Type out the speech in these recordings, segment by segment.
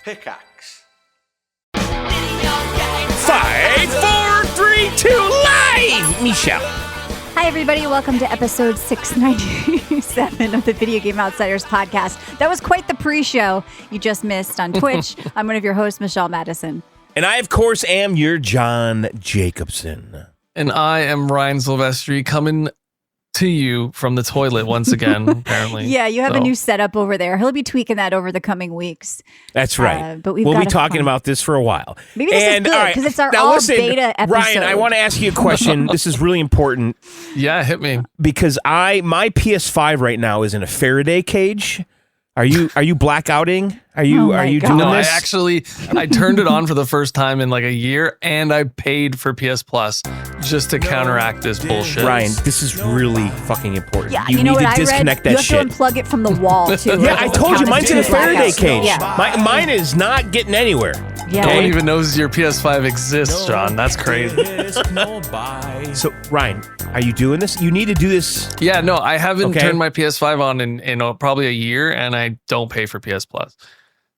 Pickaxe. 5, 4, 3, 2, live! Michelle. Hi, everybody. Welcome to episode 697 of the Video Game Outsiders podcast. That was quite the pre-show you just missed on Twitch. I'm one of your hosts, Michelle Madison. And I, of course, am your John Jacobson. And I am Ryan Silvestri, coming to you from the toilet once again, apparently. Yeah, you have a new setup over there. He'll be tweaking that over the coming weeks. That's right. But we'll be talking about this for a while. Maybe this is good, because it's our beta episode. Ryan, I want to ask you a question. This is really important. Yeah, hit me. Because my PS5 right now is in a Faraday cage. Are you blackouting? Are you doing no, this? I turned it on for the first time in like a year, and I paid for PS Plus just to counteract this bullshit. Ryan, this is really fucking important. Yeah, you know need what to I disconnect read? that shit. You have to unplug it from the wall, too. Yeah, I told you, mine's in a Faraday cage. Yeah. Mine is not getting anywhere. Yeah. No one even knows your PS5 exists, John. That's crazy. So, Ryan, are you doing this? You need to do this. Yeah, no, I haven't turned my PS5 on in probably a year, and I don't pay for PS Plus.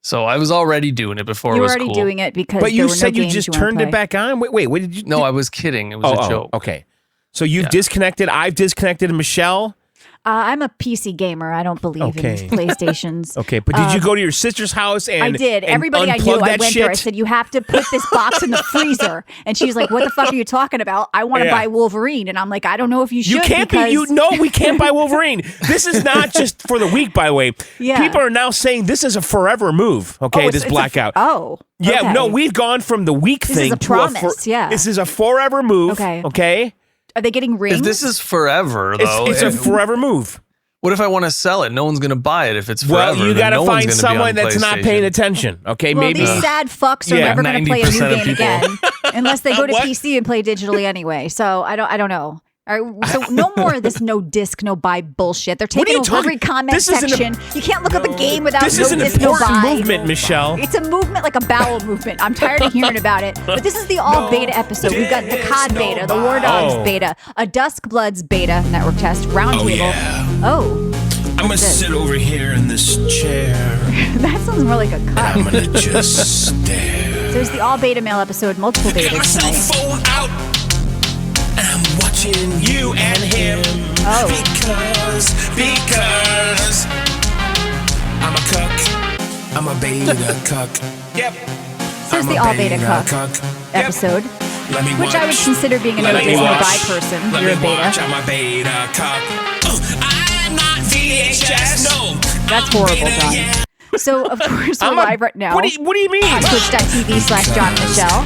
So I was already doing it before it was cool. You were already doing it because But you there said were no you just games turned it back on? Wait, what did you... No, I was kidding. It was a joke. Okay. So you've disconnected. I've disconnected Michelle. I'm a PC gamer. I don't believe in PlayStations. Okay, but did you go to your sister's house and I did. And everybody I knew, I went shit? there. I said, you have to put this box in the freezer. And she's like, what the fuck are you talking about? I want to buy Wolverine. And I'm like, I don't know if you should. You can't we can't buy Wolverine. This is not just for the week, by the way. Yeah. People are now saying this is a forever move, this blackout. Yeah, okay. no, we've gone from the week thing is a to promise, This is a forever move, okay? Are they getting rings? If this is forever, though. It's a forever move. What if I want to sell it? No one's going to buy it if it's forever. Well, you got to find one's someone that's not paying attention. Okay, well, maybe these sad fucks are never going to play a new 90% of game again unless they go to What? PC and play digitally anyway. So I don't know. All right, so no more of this no disc, no buy bullshit. They're taking over every comment section. You can't look up a game without no disc, no buy. This is an important movement, Michelle. It's a movement like a bowel movement. I'm tired of hearing about it. But this is the all beta episode. We've got the COD beta, the Wardogs beta, a Duskbloods beta network test, roundtable. I'm going to sit over here in this chair. That sounds more like a cut. I'm going to just stare. So there's the all beta mail episode, multiple I got betas my cell tonight. phone out. And I'm watching you and him. Because I'm a cuck. I'm a beta cuck. Yep. So there's the all beta cuck episode. Which I would consider being a no disc, no buy person. You're a beta. I'm a beta cuck. I'm not VHS. No. That's horrible, John. So, of course, we're live right now. What do you mean? On twitch.tv/John Michelle.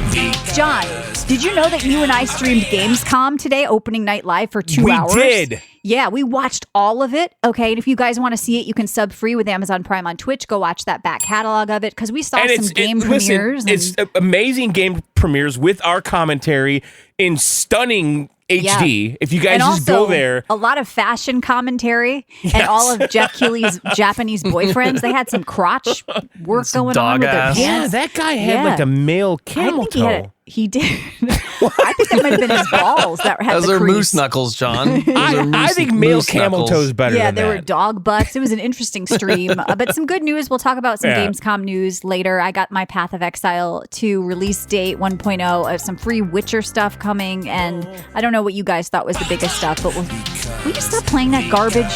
John, did you know that you and I streamed GamesCom today, opening night live for 2 hours? We did. Yeah, we watched all of it. Okay, and if you guys want to see it, you can sub free with Amazon Prime on Twitch. Go watch that back catalog of it, because we saw some game premieres. It's amazing game premieres with our commentary in stunning HD. Yeah. If you guys just go there. A lot of fashion commentary and all of Jeff Keighley's Japanese boyfriends. They had some crotch work going on with their pants. Yeah, that guy had like a male camel toe. He did. I think that might have been his balls that had Those the are crease. moose knuckles, John. I think male camel toe is better than that. Yeah, there were dog butts. It was an interesting stream. But some good news. We'll talk about some GamesCom news later. I got my Path of Exile 2 release date 1.0 of some free Witcher stuff coming. And I don't know what you guys thought was the biggest stuff, but will you stop playing that garbage?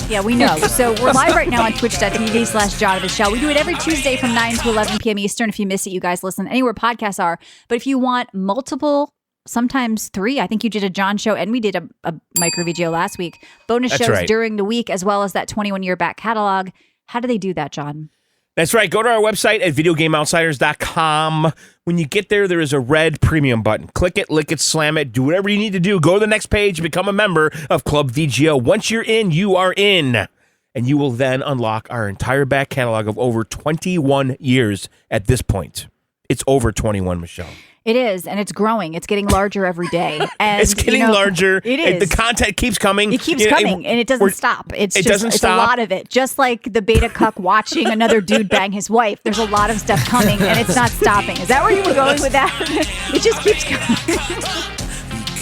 Yeah, we know. So we're live right now on twitch.tv/John Michelle. We do it every Tuesday from 9 to 11 p.m. Eastern. If you miss it, you guys listen anywhere podcasts are. But if you want multiple, sometimes 3, I think you did a John show and we did a micro VGO last week. Bonus shows during the week, as well as that 21-year back catalog. How do they do that, John? That's right. Go to our website at videogameoutsiders.com. When you get there, there is a red premium button. Click it, lick it, slam it, do whatever you need to do. Go to the next page, become a member of Club VGO. Once you're in, you are in. And you will then unlock our entire back catalog of over 21 years at this point. It's over 21, Michelle. It is, and it's growing. It's getting larger every day. And, it's getting larger. It is. The content keeps coming. It keeps coming, and it doesn't stop. It's a lot of it. Just like the beta cuck watching another dude bang his wife. There's a lot of stuff coming, and it's not stopping. Is that where you were going with that? It just keeps coming.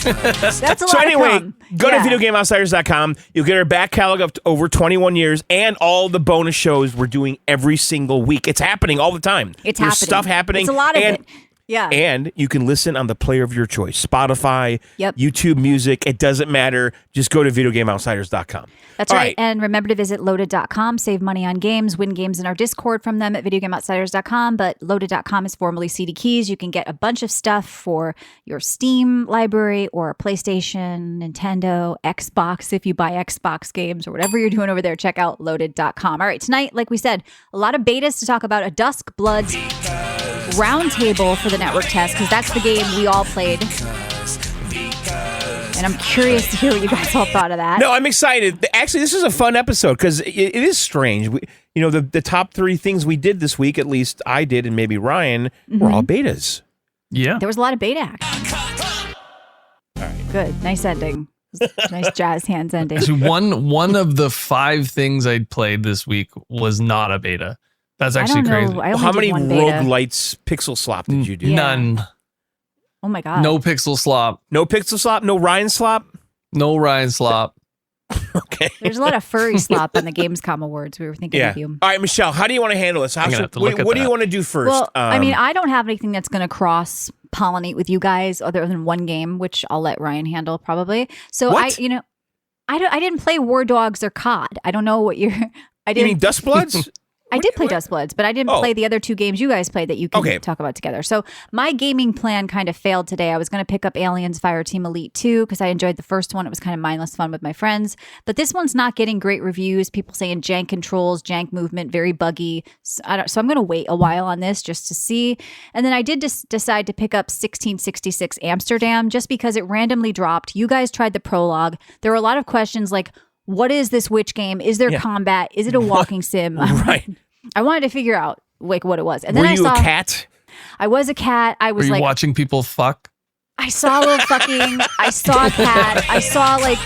That's a lot So anyway, of cum. go Yeah. to videogameoutsiders.com. You'll get our back catalog of over 21 years and all the bonus shows we're doing every single week. It's happening all the time. It's There's happening. stuff happening. It's a lot of and, it. Yeah. And you can listen on the player of your choice. Spotify, Yep. YouTube Music. It doesn't matter. Just go to videogameoutsiders.com. That's All right. And remember to visit loaded.com, save money on games, win games in our Discord from them at videogameoutsiders.com. But loaded.com is formerly CD Keys. You can get a bunch of stuff for your Steam library or PlayStation, Nintendo, Xbox. If you buy Xbox games or whatever you're doing over there, check out loaded.com. All right. Tonight, like we said, a lot of betas to talk about. A Duskbloods roundtable for the network test, because that's the game we all played. And I'm curious to hear what you guys all thought of that. No, I'm excited. Actually, this is a fun episode because it is strange. The top 3 things we did this week, at least I did, and maybe Ryan, were all betas. Yeah. There was a lot of beta action. All right. Good. Nice ending. Nice jazz hands ending. Actually, one of the 5 things I played this week was not a beta. That's actually crazy. I only How did many one beta. roguelites pixel slop did you do? Yeah. None. Oh my God. No pixel slop. No pixel slop? No Ryan slop? No Ryan slop. Okay. There's a lot of furry slop on the Gamescom Awards. We were thinking Yeah. of you. All right, Michelle, how do you want to handle this? I'm gonna have to look at What do you that. want to do first? Well, I mean, I don't have anything that's going to cross pollinate with you guys other than one game, which I'll let Ryan handle probably. So What? I didn't play Wardogs or COD. I don't know what you're. I you didn't. mean Duskbloods? I did play Duskbloods, but I didn't Oh. play the other 2 games you guys played that you can Okay. talk about together. So my gaming plan kind of failed today. I was going to pick up Aliens Fireteam Elite 2 because I enjoyed the first one. It was kind of mindless fun with my friends. But this one's not getting great reviews. People saying jank controls, jank movement, very buggy. So I'm going to wait a while on this just to see. And then I did decide to pick up 1666 Amsterdam just because it randomly dropped. You guys tried the prologue. There were a lot of questions like, what is this witch game? Is there combat? Is it a walking sim? Right. I wanted to figure out like what it was. And Were then you I saw a cat? I was a cat. I Were was you like watching people fuck? I saw a little fucking I saw a cat. I saw like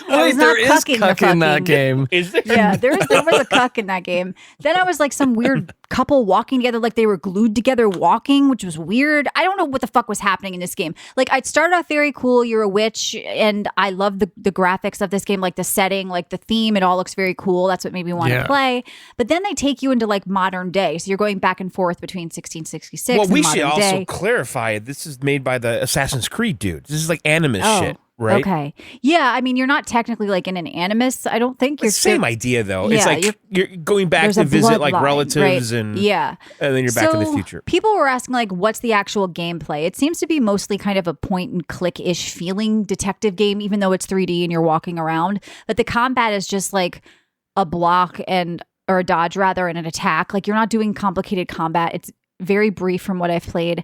I was not there is cucking the cuck in that fucking. game. Is there? Yeah, there was a cuck in that game. Then I was like some weird couple walking together, like they were glued together walking, which was weird. I don't know what the fuck was happening in this game. Like it started off very cool. You're a witch, and I love the graphics of this game, like the setting, like the theme. It all looks very cool. That's what made me want to Yeah. play. But then they take you into like modern day, so you're going back and forth between 1666. Well, and we modern should also day. clarify this is made by the Assassin's Creed dude. This is like Animus Oh, shit, right? Okay. Yeah, I mean, you're not technically like in an Animus. I don't think you're It's the same idea though. Yeah, it's like you're going back There's to a visit like bloodline, relatives right? and yeah. and then you're back in the So, future. People were asking like, what's the actual gameplay? It seems to be mostly kind of a point and click ish feeling detective game, even though it's 3D and you're walking around. But the combat is just like a block or a dodge rather, and an attack. Like you're not doing complicated combat. It's very brief from what I've played.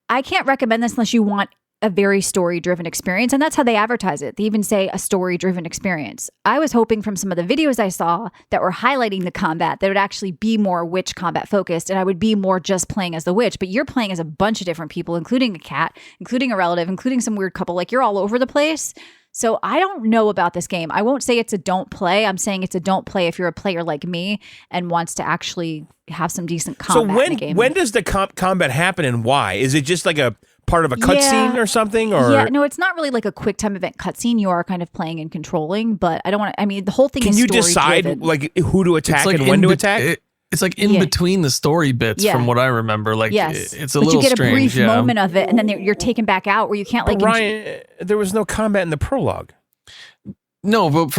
I can't recommend this unless you want a very story-driven experience, and that's how they advertise it. They even say a story-driven experience. I was hoping from some of the videos I saw that were highlighting the combat that would actually be more witch combat focused, and I would be more just playing as the witch, but you're playing as a bunch of different people, including a cat, including a relative, including some weird couple. Like you're all over the place. So I don't know about this game. I won't say it's a don't play. I'm saying it's a don't play if you're a player like me and wants to actually have some decent combat So in the game. when does the combat happen and why? Is it just like a part of a cutscene or something? Or yeah, no, it's not really like a quick time event cutscene. You are kind of playing and controlling, but I don't want to. I mean, the whole thing can is you decide story-driven. like who to attack It's like and when to attack? It's like in Yeah. between the story bits Yeah. from what I remember. Like Yes, it's a but little you get strange. a brief yeah. moment of it, and then you're taken back out where you can't like. But Ryan, there was no combat in the prologue. No, but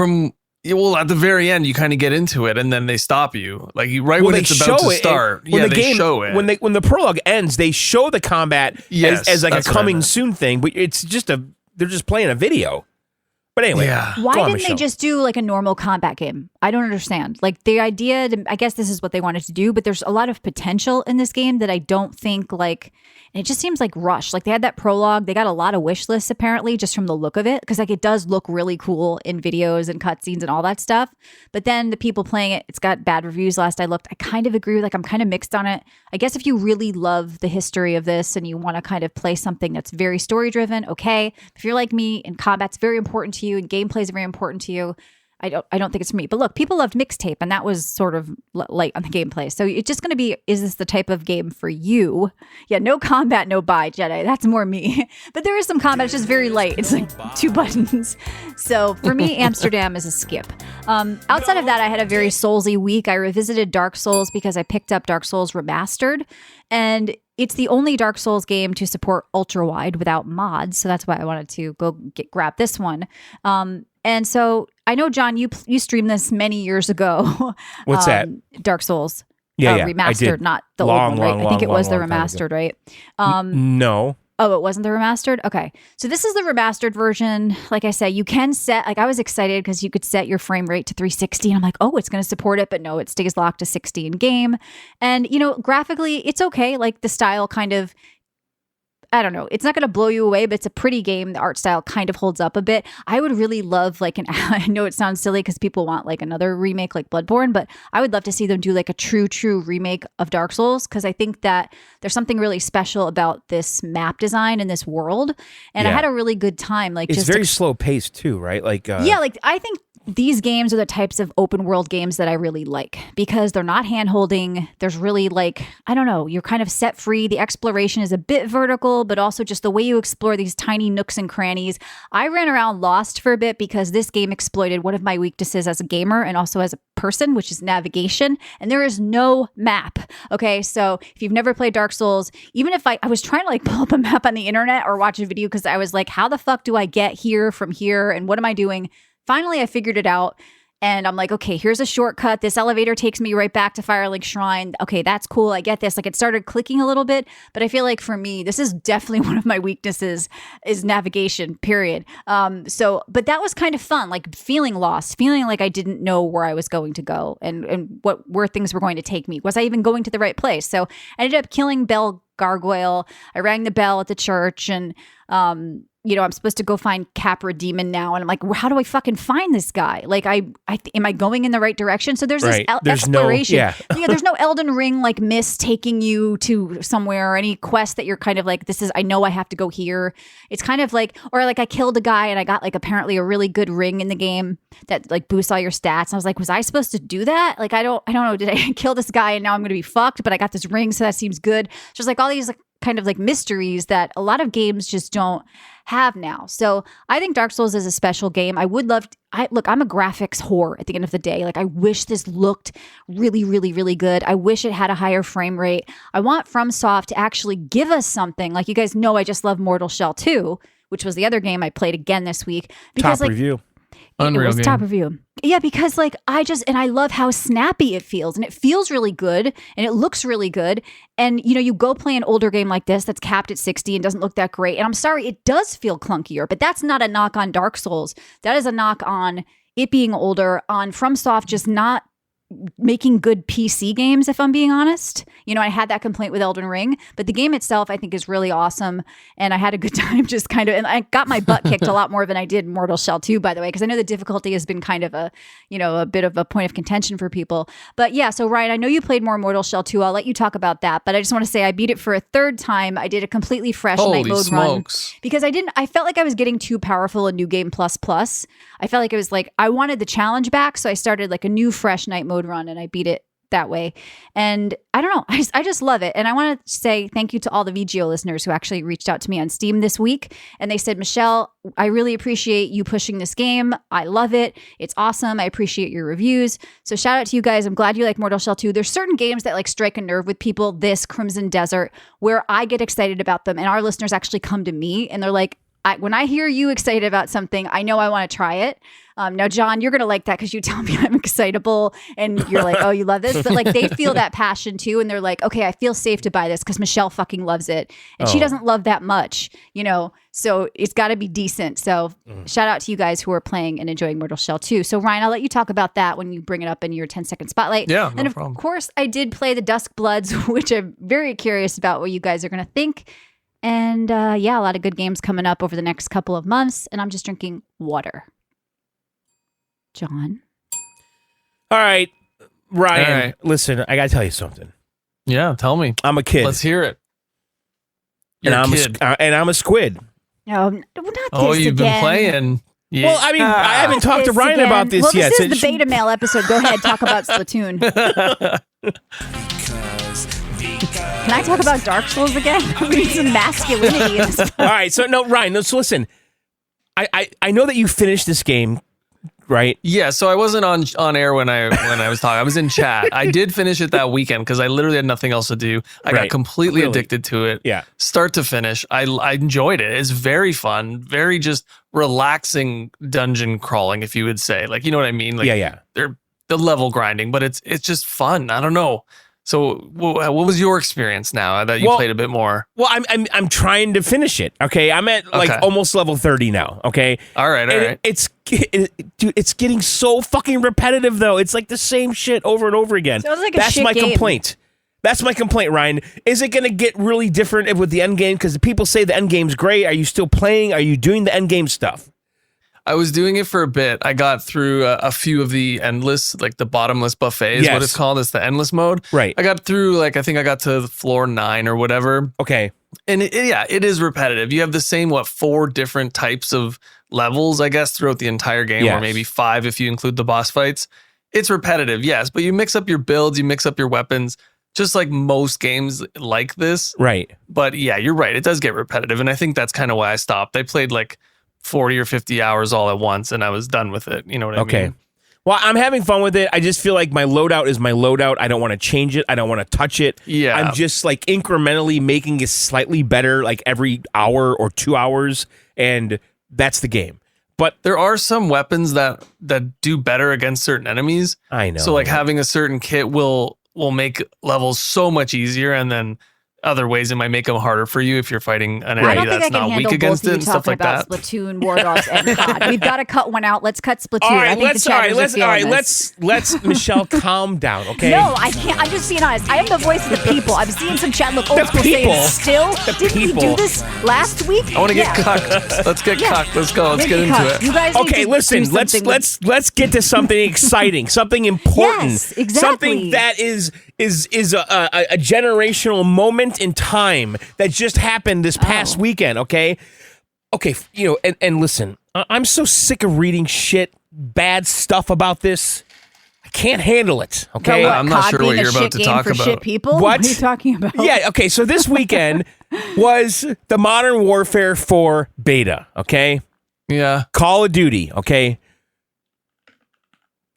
at the very end, you kind of get into it, and then they stop you. Like when they it's about show to it, start. when Yeah, the they game, show it. when the prologue ends, they show the combat Yes, as like a that's what I coming meant. soon thing, but it's just they're just playing a video. But anyway, Yeah. Why go on, didn't they Michelle. just do like a normal combat game? I don't understand. Like the idea, I guess this is what they wanted to do, but there's a lot of potential in this game that I don't think like, and it just seems like rushed. Like they had that prologue, they got a lot of wish lists apparently just from the look of it, because like it does look really cool in videos and cutscenes and all that stuff. But then the people playing it, it's got bad reviews last I looked. I kind of agree, like I'm kind of mixed on it. I guess if you really love the history of this and you want to kind of play something that's very story driven, okay. If you're like me and combat's very important to you and gameplay is very important to you, I don't think it's for me. But look, people loved Mixtape, and that was sort of light on the gameplay. So it's just going to be, is this the type of game for you? Yeah, no combat, no buy, Jedi. That's more me. But there is some combat. It's just very light. It's like 2 buttons. So for me, Amsterdam is a skip. Outside of that, I had a very Soulsy week. I revisited Dark Souls because I picked up Dark Souls Remastered, and it's the only Dark Souls game to support ultra wide without mods. So that's why I wanted to go grab this one. And so I know, John, you streamed this many years ago. What's that? Dark Souls. Yeah, remastered, not the old one, right? I think it was the remastered, right? No. Oh, it wasn't the remastered? Okay. So this is the remastered version. Like I said, you can set, like I was excited because you could set your frame rate to 360. And I'm like, oh, it's going to support it. But no, it stays locked to 60 in game. And, graphically, it's okay. Like the style kind of, I don't know. It's not going to blow you away, but it's a pretty game. The art style kind of holds up a bit. I would really love I know it sounds silly because people want like another remake like Bloodborne, but I would love to see them do like a true remake of Dark Souls, because I think that there's something really special about this map design and this world. And I had a really good time. Like it's very slow paced too, right? Like I think these games are the types of open world games that I really like because they're not hand holding. There's really I don't know, you're kind of set free. The exploration is a bit vertical, but also just the way you explore these tiny nooks and crannies. I ran around lost for a bit because this game exploited one of my weaknesses as a gamer and also as a person, which is navigation. And there is no map. Okay. So if you've never played Dark Souls, even if I was trying to pull up a map on the internet or watch a video because I was like, how the fuck do I get here from here? And what am I doing? Finally, I figured it out, and I'm like, okay, here's a shortcut. This elevator takes me right back to Firelink Shrine. Okay, that's cool. I get this. It started clicking a little bit, but I feel like for me, this is definitely one of my weaknesses is navigation, period. But that was kind of fun, feeling lost, feeling like I didn't know where I was going to go and where things were going to take me. Was I even going to the right place? So I ended up killing Bell Gargoyle. I rang the bell at the church, and I'm supposed to go find Capra Demon now. And I'm like, well, how do I fucking find this guy? Am I going in the right direction? So there's this exploration. There's no Elden Ring mist taking you to somewhere or any quest that you're kind of I know I have to go here. It's kind of I killed a guy and I got apparently a really good ring in the game that boosts all your stats. And I was like, was I supposed to do that? I don't know. Did I kill this guy and now I'm going to be fucked? But I got this ring, so that seems good. Just all these kind of mysteries that a lot of games just don't have now. So I think Dark Souls is a special game. I would love I'm a graphics whore at the end of the day. I wish this looked really, really, really good. I wish it had a higher frame rate. I want FromSoft to actually give us something. You guys know, I just love Mortal Shell 2, which was the other game I played again this week. Because, top review. Unreal it was game. Top review. Yeah, because I love how snappy it feels, and it feels really good and it looks really good. And you go play an older game like this that's capped at 60 and doesn't look that great. And I'm sorry, it does feel clunkier, but that's not a knock on Dark Souls. That is a knock on it being older, on FromSoft just not making good PC games, if I'm being honest. I had that complaint with Elden Ring, but the game itself I think is really awesome, and I had a good time just kind of, and I got my butt kicked a lot more than I did in Mortal Shell 2, by the way, because I know the difficulty has been kind of a bit of a point of contention for people. But yeah, so Ryan, I know you played more Mortal Shell 2. I'll let you talk about that, but I just want to say I beat it for a third time. I did a completely fresh night mode run because I felt like I was getting too powerful in New Game Plus. I felt like it was I wanted the challenge back, so I started a new fresh night mode run, and I beat it that way. And I don't know, I just love it. And I want to say thank you to all the VGO listeners who actually reached out to me on Steam this week, and they said, Michelle, I really appreciate you pushing this game. I love it. It's awesome. I appreciate your reviews. So shout out to you guys. I'm glad you like Mortal Shell 2. There's certain games that strike a nerve with people, this Crimson Desert, where I get excited about them, and our listeners actually come to me and they're like, when I hear you excited about something, I know I want to try it. Now, John, you're going to like that because you tell me I'm excitable and you're like, oh, you love this. But they feel that passion too. And they're like, okay, I feel safe to buy this because Michelle fucking loves it. And she doesn't love that much, so it's got to be decent. So shout out to you guys who are playing and enjoying Mortal Shell 2. So Ryan, I'll let you talk about that when you bring it up in your 10-second spotlight. Yeah, and of course, I did play the Duskbloods, which I'm very curious about what you guys are going to think. And a lot of good games coming up over the next couple of months. And I'm just drinking water. John? All right, Ryan, listen, I got to tell you something. Yeah, tell me. I'm a kid. Let's hear it. And I'm a squid. No, not this you've again. been playing. Yeah. Well, I mean, I haven't talked to This Ryan again. about this well, yet. This so is the beta mail episode. Go ahead, talk about Splatoon. Can I talk about Dark Souls again? We need some masculinity in this. All right, so no, Ryan, let's listen. I know that you finished this game, right? Yeah, so I wasn't on air when I was talking. I was in chat. I did finish it that weekend because I literally had nothing else to do. I got completely addicted to it. Yeah. Start to finish. I enjoyed it. It's very fun, very just relaxing dungeon crawling, if you would say. Like, you know what I mean? Like, Yeah. They're the level grinding, but it's just fun. I don't know. So what was your experience now that you played a bit more? Well, I'm trying to finish it. Okay, I'm at almost level 30 now. Okay, all right. Dude, it's getting so fucking repetitive though. It's like the same shit over and over again. Sounds like a That's shit my game. complaint. That's my complaint, Ryan. Is it going to get really different with the end game? Because people say the end game's great. Are you still playing? Are you doing the end game stuff? I was doing it for a bit. I got through a few of the endless, like the bottomless buffet is what it's called. It's the endless mode. Right. I got through, I think I got to floor 9 or whatever. Okay. And it is repetitive. You have the same, 4 different types of levels, I guess, throughout the entire game, or maybe 5 if you include the boss fights. It's repetitive, yes, but you mix up your builds, you mix up your weapons, just like most games like this. Right. But yeah, you're right. It does get repetitive. And I think that's kind of why I stopped. I played 40 or 50 hours all at once and I was done with it. You know what I mean? Well, I'm having fun with it. I just feel like my loadout is my loadout. I don't want to change it. I don't want to touch it. Yeah. I'm just incrementally making it slightly better every hour or 2 hours. And that's the game. But there are some weapons that do better against certain enemies. I know. So having a certain kit will make levels so much easier, and then other ways it might make them harder for you if you're fighting an enemy that's not weak against it and stuff like that. Splatoon, Wardogs, and COD. We've got to cut one out. Let's cut Splatoon. I think the chatters are feeling this. Let's Michelle calm down, okay? No, I can't. I'm just being honest. I am the voice of the people. I'm seeing some chat look old school saying still. Didn't we do this last week? I want to get cucked. Let's get cucked. Let's go. Let's get into it. You guys okay, listen. Let's get to something exciting, something important, yes, exactly. something that is a generational moment in time that just happened this past weekend. Okay, and listen, I'm so sick of reading bad stuff about this. I can't handle it. Okay, I'm not sure what you're about to talk about. Shit people? What are you talking about? Yeah. Okay. So this weekend was the Modern Warfare 4 beta. Okay. Yeah. Call of Duty. Okay.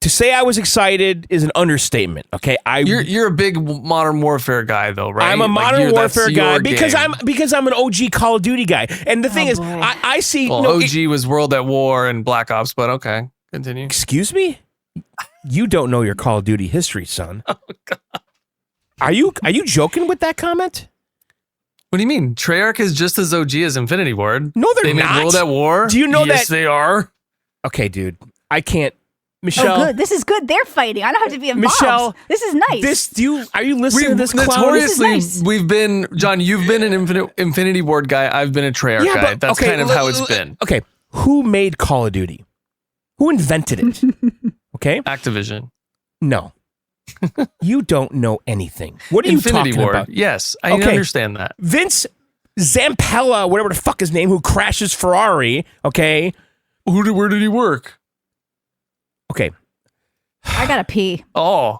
To say I was excited is an understatement. Okay, you're a big Modern Warfare guy, though, right? I'm a Modern Warfare guy because I'm an OG Call of Duty guy. And the thing is, I see. Well, OG was World at War and Black Ops, but okay, continue. Excuse me, you don't know your Call of Duty history, son. Oh God, are you joking with that comment? What do you mean? Treyarch is just as OG as Infinity Ward. No, they not. made World at War. Do you know yes, that they are? Okay, dude, I can't. Michelle, good. This is good. They're fighting. I don't have to be involved. Michelle, this is nice. Are you listening to this clown? Notoriously, nice. we've been, John, you've been an Infinity Ward guy. I've been a Treyarch guy. That's kind of how it's been. Okay, who made Call of Duty? Who invented it? Okay, Activision. No. You don't know anything. What are Infinity you talking Ward. about? Yes, I understand that. Vince Zampella, whatever the fuck his name, who crashes Ferrari, okay? Where did he work? Okay. I gotta pee. Oh.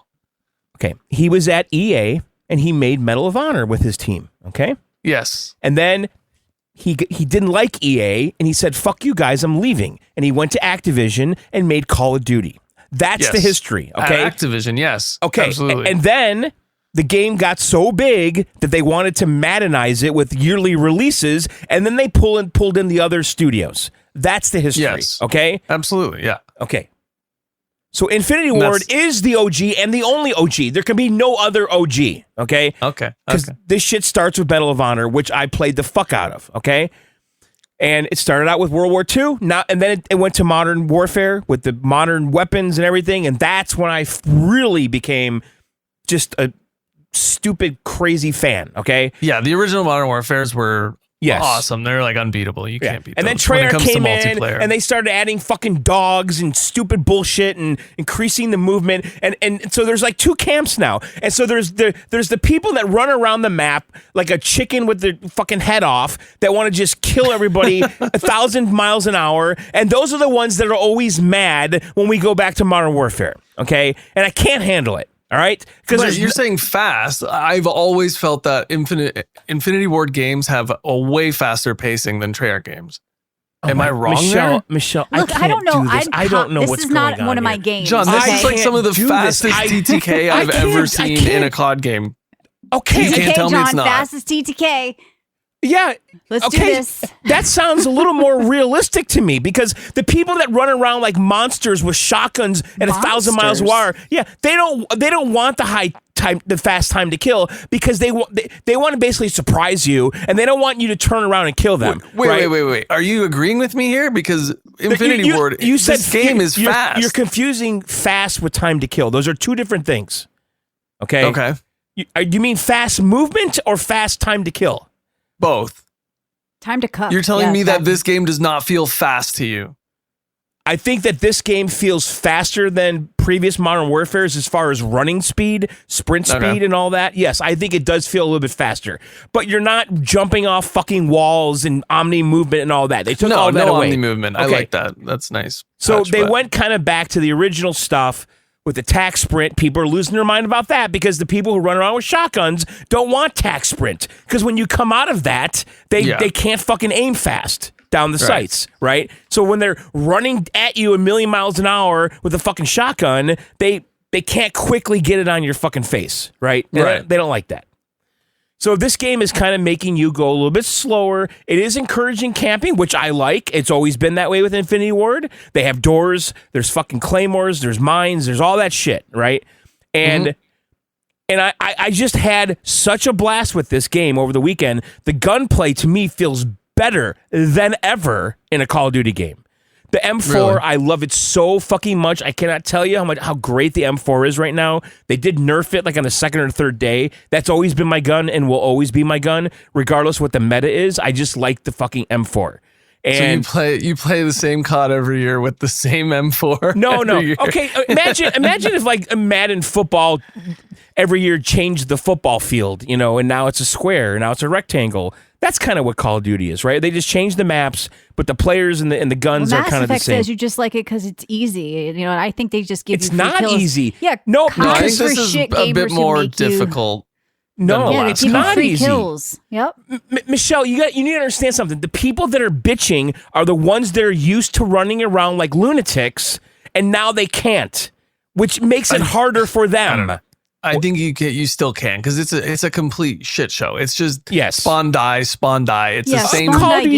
Okay. He was at EA and he made Medal of Honor with his team, okay? Yes. And then he didn't like EA and he said, fuck you guys, I'm leaving. And he went to Activision and made Call of Duty. That's the history, okay? At Activision, yes. Okay. Absolutely. And then the game got so big that they wanted to Madenize it with yearly releases, and then they pulled in the other studios. That's the history, okay? Absolutely, yeah. Okay. So Infinity Ward is the OG and the only OG. There can be no other OG, okay? Okay. Because this shit starts with Medal of Honor, which I played the fuck out of, okay? And it started out with World War II, and then it went to Modern Warfare with the modern weapons and everything, and that's when I really became just a stupid, crazy fan, okay? Yeah, the original Modern Warfares were Yes. awesome. They're like unbeatable. You can't beat and those then Treyarch when it comes came to in multiplayer. and they started adding fucking dogs and stupid bullshit and increasing the movement. And so there's like two camps now. And so there's the people that run around the map like a chicken with their fucking head off that want to just kill everybody 1,000 miles an hour. And those are the ones that are always mad when we go back to Modern Warfare. Okay. And I can't handle it. All right, because you're saying fast. I've always felt that Infinity Ward games have a way faster pacing than Treyarch games. Am I wrong, Michelle? Look, I don't know. I don't know what's going on. This is not one of my games. John, this is like some of the fastest TTK I've ever seen in a COD game. Okay, you can't tell me it's not. Fastest TTK. Yeah. Let's do this. That sounds a little more realistic to me because the people that run around like monsters with shotguns at 1,000 miles an hour, they don't want the fast time to kill because they want to basically surprise you and they don't want you to turn around and kill them. Wait. Are you agreeing with me here? Because Infinity Ward, you said this game is fast. You're confusing fast with time to kill. Those are two different things. Okay. Okay. You mean fast movement or fast time to kill? Both. Time to cook. You're telling me that this game does not feel fast to you? I think that this game feels faster than previous Modern Warfares as far as running speed, sprint speed, and all that. Yes, I think it does feel a little bit faster. But you're not jumping off fucking walls and omni movement and all that. They took all that away. Omni movement. Okay. I like that. That's nice. So they went kind of back to the original stuff. With the tac sprint, people are losing their mind about that because the people who run around with shotguns don't want tac sprint. Because when you come out of that, they can't fucking aim fast down the sights, right? So when they're running at you 1,000,000 miles an hour with a fucking shotgun, they can't quickly get it on your fucking face, right? They don't like that. So this game is kind of making you go a little bit slower. It is encouraging camping, which I like. It's always been that way with Infinity Ward. They have doors, there's fucking claymores, there's mines, there's all that shit, right? And I just had such a blast with this game over the weekend. The gunplay to me feels better than ever in a Call of Duty game. The M4, really? I love it so fucking much. I cannot tell you how great the M4 is right now. They did nerf it like on the second or third day. That's always been my gun and will always be my gun, regardless what the meta is. I just like the fucking M4. And so you play the same COD every year with the same M4. No. Okay, imagine if like Madden football every year changed the football field, and now it's a square, now it's a rectangle. That's kind of what Call of Duty is, right? They just change the maps, but the players and the guns are kind of the same. Mass Effect says you just like it because it's easy. And I think they just give you free kills. It's not easy. Yeah, no, I think this is a bit more difficult. No, it's not easy. Kills. Yep. Michelle, you need to understand something. The people that are bitching are the ones that are used to running around like lunatics, and now they can't, which makes it harder for them. I think you still can because it's a complete shit show. It's just spawn die. It's the same Call of Duty.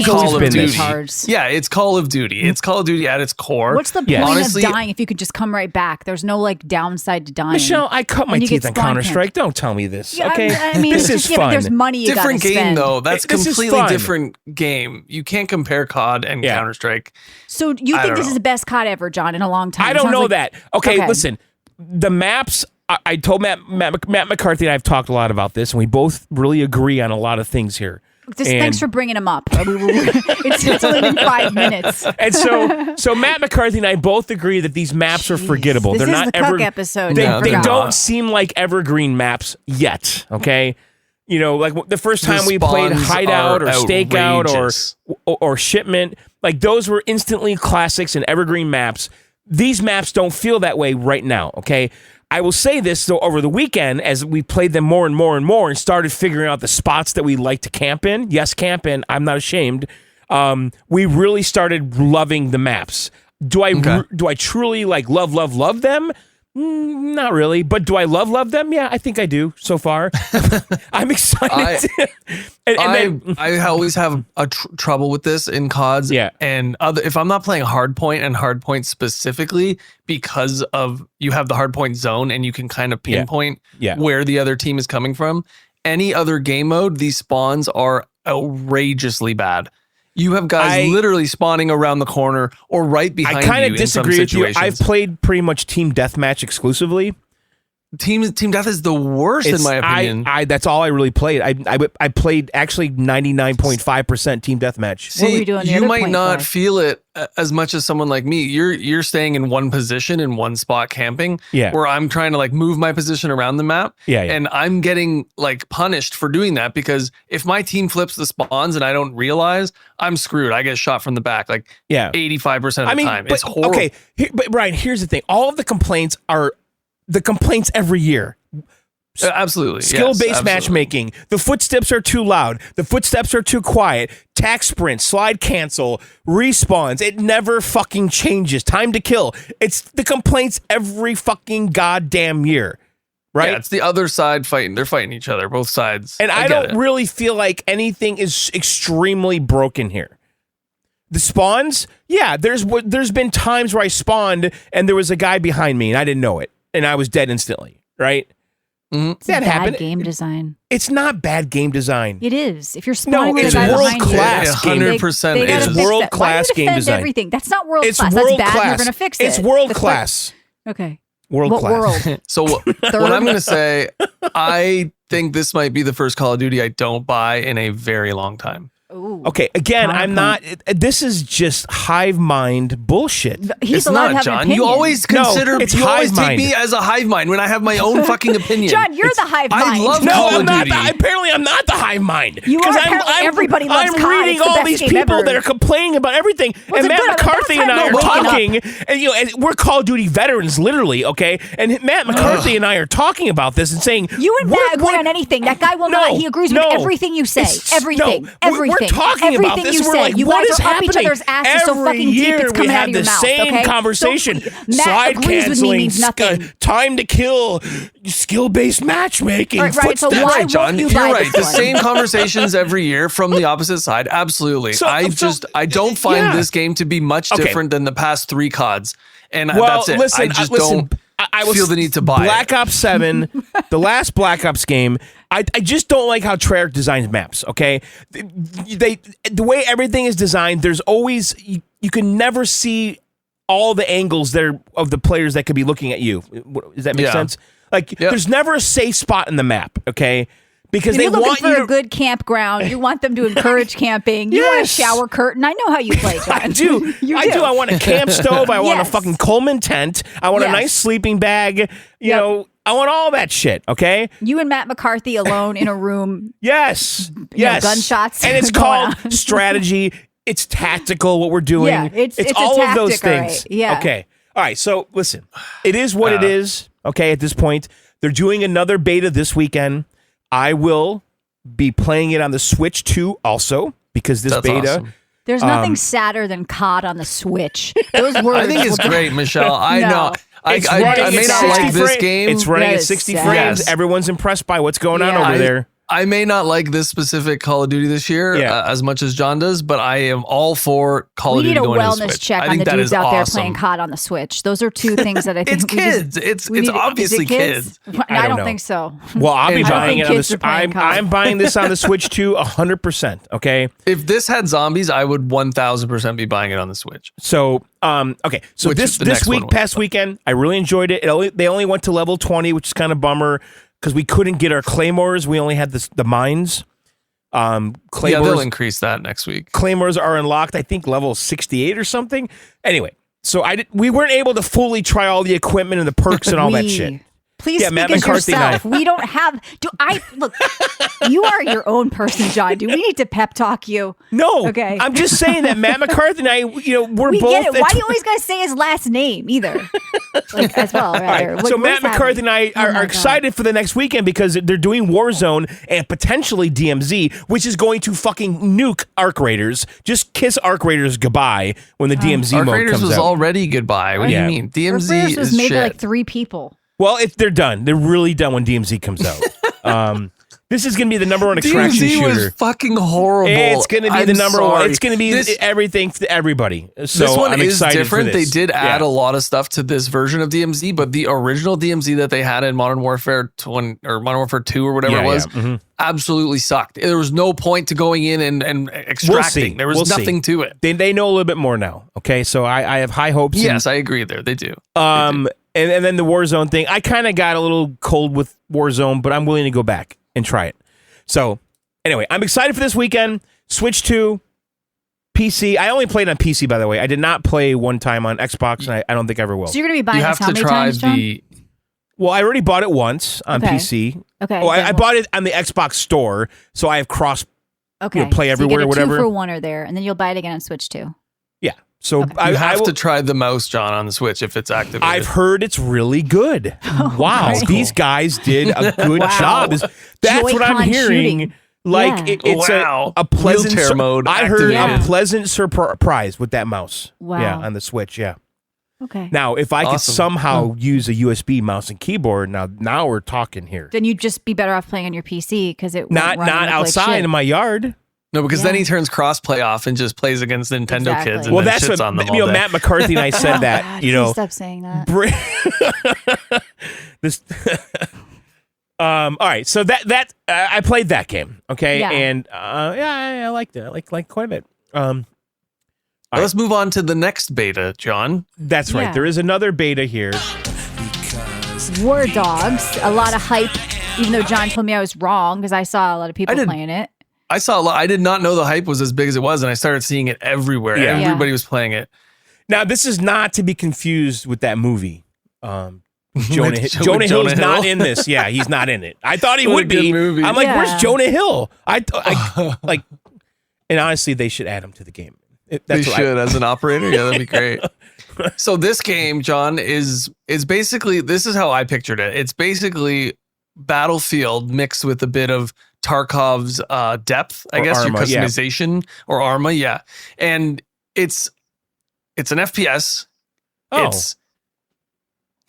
Yeah, it's Call of Duty. It's Call of Duty at its core. What's the point of dying if you could just come right back? There's no like downside to dying. Michelle, I cut my teeth on Counter-Strike. Don't tell me this. Okay, I mean, this is fun. There's money you different game spend. though. That's completely different game. You can't compare COD and Counter-Strike. So you think this is the best COD ever, John, in a long time? I don't know that. Okay, listen. The maps. I told Matt McCarthy and I've talked a lot about this, and we both really agree on a lot of things here. Thanks for bringing him up. It's only been 5 minutes. And so Matt McCarthy and I both agree that these maps are forgettable. They're not the Cuck episode. They don't seem like evergreen maps yet. Okay, like the first time we played Hideout or Stakeout or Shipment, like those were instantly classics and evergreen maps. These maps don't feel that way right now. Okay. I will say this, though, over the weekend, as we played them more and more and more and started figuring out the spots that we like to camp in. Yes, camp in. I'm not ashamed. We really started loving the maps. Do I truly like love them? Not really, but do I love them? Yeah, I think I do so far. I'm excited. I always have a trouble with this in CODs. Yeah. And if I'm not playing Hardpoint and Hardpoint specifically because of you have the Hardpoint zone and you can kind of pinpoint where the other team is coming from. Any other game mode, these spawns are outrageously bad. You have guys literally spawning around the corner or right behind you. I kind of in disagree some with you. I've played pretty much team deathmatch exclusively. Team Death is the worst in my opinion. That's all I really played. I played actually 99.5% Team Deathmatch. See, what were you doing? You might not feel it as much as someone like me. You're staying in one position in one spot camping. Yeah. Where I'm trying to like move my position around the map. Yeah. And I'm getting like punished for doing that because if my team flips the spawns and I don't realize, I'm screwed. I get shot from the back like 85% of the time. It's horrible. Okay, but Brian, here's the thing. All of the complaints are the complaints every year. Absolutely. Skill-based matchmaking. The footsteps are too loud. The footsteps are too quiet. Tack sprint, slide cancel, respawns. It never fucking changes. Time to kill. It's the complaints every fucking goddamn year. Right? Yeah, it's the other side fighting. They're fighting each other, both sides. And I don't really feel like anything is extremely broken here. The spawns, there's been times where I spawned and there was a guy behind me and I didn't know it. And I was dead instantly, right? It's that happened. Game design. It's not bad game design. It is. If you're spawning with it's a guy behind you, world-class game. 100%. It's world-class game design. Everything. That's not world It's class. world That's bad. class. You're going to fix it. It's world class. Okay. World what class. world? So what I'm going to say, I think this might be the first Call of Duty I don't buy in a very long time. Ooh. Okay, again, I'm not. This is just hive mind bullshit. He's it's allowed to not, have John. an opinion. You always consider. it's you always hive take mind. me as a hive mind when I have my own fucking opinion. John, you're the hive mind. I love No, Call I'm of not. Duty. Apparently, I'm not the hive mind. You are. Apparently everybody loves I'm COD. reading It's the all best these game people ever. that are complaining about everything, and Matt McCarthy and I are talking. And we're Call of Duty veterans, literally. Okay, and Matt McCarthy and I are talking about this and saying you and Matt agree on anything. That guy will not. He agrees with everything you say. Everything. We're talking about this. You We're say. like, You what guys is are up happening? each other's asses so Every fucking deep year it's coming we out have of your the mouth. same Okay? conversation. Matt Slide agrees with me canceling, means nothing. time to kill, skill-based matchmaking. Right. So footsteps. why John, won't you you're buy right. this The one? same conversations every year from the opposite side. Absolutely. I don't find this game to be much different than the past 3 CODs. And that's it. Listen, I just don't feel the need to buy Black it. Ops 7, the last Black Ops game, I just don't like how Treyarch designs maps, okay? The way everything is designed, there's always, you can never see all the angles that are of the players that could be looking at you. Does that make sense? Like, there's never a safe spot in the map, okay? Because you're they want looking you for to, a good campground. You want them to encourage camping. You want a shower curtain. I know how you play, John. I do. You I do. I want a camp stove. I want a fucking Coleman tent. I want a nice sleeping bag. You know, I want all that shit, okay? You and Matt McCarthy alone in a room. Yes. Gunshots. And it's called strategy. It's tactical, what we're doing. Yeah, it's all a of those tactic, all things. right. Yeah. Okay. All right. So listen, it is what it is, okay, at this point. They're doing another beta this weekend. I will be playing it on the Switch 2 also, because this beta... Awesome. There's nothing sadder than COD on the Switch. Those words. I think it's great, Michelle. I know. I may not like this game. It's running at 60 frames. Yes. Everyone's impressed by what's going on over there. I may not like this specific Call of Duty this year as much as John does, but I am all for Call of Duty going to the Switch. We need a wellness check I on think the that dudes is out there awesome. playing COD on the Switch. Those are 2 things that I think It's kids. It's obviously kids. I don't know. think so. Well, I'll be I don't buying think it on kids the are playing COD. I'm buying this on the Switch 2 100%, okay? If this had zombies, I would 1000% be buying it on the Switch. So, okay. So Which this the next one was, past weekend, I really enjoyed it. They only went to level 20, which is kind of bummer because we couldn't get our claymores. We only had the mines. Claymores, they'll increase that next week. Claymores are unlocked, I think, level 68 or something. Anyway, so we weren't able to fully try all the equipment and the perks and all that shit. Please speak Matt as McCarthy yourself. We don't have. Look? You are your own person, John. Do we need to pep talk you? No. Okay. I'm just saying that Matt McCarthy and I, we're we both. Get it. Why do you always gotta say his last name either? As well, rather. Right. So Matt McCarthy and I are excited for the next weekend because they're doing Warzone and potentially DMZ, which is going to fucking nuke Arc Raiders. Just kiss Arc Raiders goodbye when the DMZ Arc mode Raiders comes was out. already goodbye. What do you mean? DMZ was is made shit. by like 3 people. Well, if they're done, they're really done when DMZ comes out. This is going to be the number 1 extraction DMZ shooter. was fucking horrible. It's going to be the number 1. It's going to be everything to everything. So this one I'm is excited different. For this. They did add a lot of stuff to this version of DMZ, but the original DMZ that they had in Modern Warfare 2 or whatever it was, absolutely sucked. There was no point to going in and extracting. There was nothing to it. They know a little bit more now. Okay, so I have high hopes. Yes, I agree there. They do. And then the Warzone thing, I kind of got a little cold with Warzone, but I'm willing to go back and try it. So anyway, I'm excited for this weekend. Switch 2, PC. I only played on PC, by the way. I did not play one time on Xbox, and I don't think I ever will. So you're going to be buying You this have how to many try times, John? the. Well, I already bought it once on PC. Okay. Oh, I bought it on the Xbox store, so I have cross Okay. play everywhere, so you get a whatever. 2-for-1 there, and then you'll buy it again on Switch 2. Yeah. So Okay. You I have will, to try the mouse, John, on the Switch if it's activated. I've heard it's really good. Wow, that's these guys did a good Wow. job. That's what I'm Joy-Con hearing. shooting. Like Yeah. it's Wow. a pleasant Wheelchair mode I heard activated. a pleasant surprise with that mouse. Wow. Yeah, on the Switch. Yeah. Okay. Now, if I could Awesome. somehow use a USB mouse and keyboard, now we're talking here. Then you'd just be better off playing on your PC because it Not won't run and look outside like shit. in my yard. No, because then Yeah. he turns crossplay off and just plays against Nintendo Exactly. kids and Well, then that's shits what on them all day. Matt McCarthy and I said Oh, that. God, You please know, stop saying that. this. All right, so that I played that game, okay, Yeah. and I liked it. I like quite a bit. Let's move on to the next beta, John. That's right. Yeah. There is another beta here. Wardogs, a lot of hype. Even though John told me I was wrong because I saw a lot of people did- playing it. I saw a lot. I did not know the hype was as big as it was, and I started seeing it everywhere. Yeah. Everybody was playing it. Now, this is not to be confused with that movie. Jonah With Jonah Jonah Hill's not Hill? in this. Yeah, he's not in it. I thought he What a would good be. movie. I'm like, Yeah. where's Jonah Hill? I like, and honestly, they should add him to the game. They That's what should as an operator. Yeah, that'd be great. So this game, John, is basically, this is how I pictured it. It's basically Battlefield mixed with a bit of Tarkov's depth, I Or guess, Arma, your yeah. customization or Arma, yeah. And it's an FPS. Oh. It's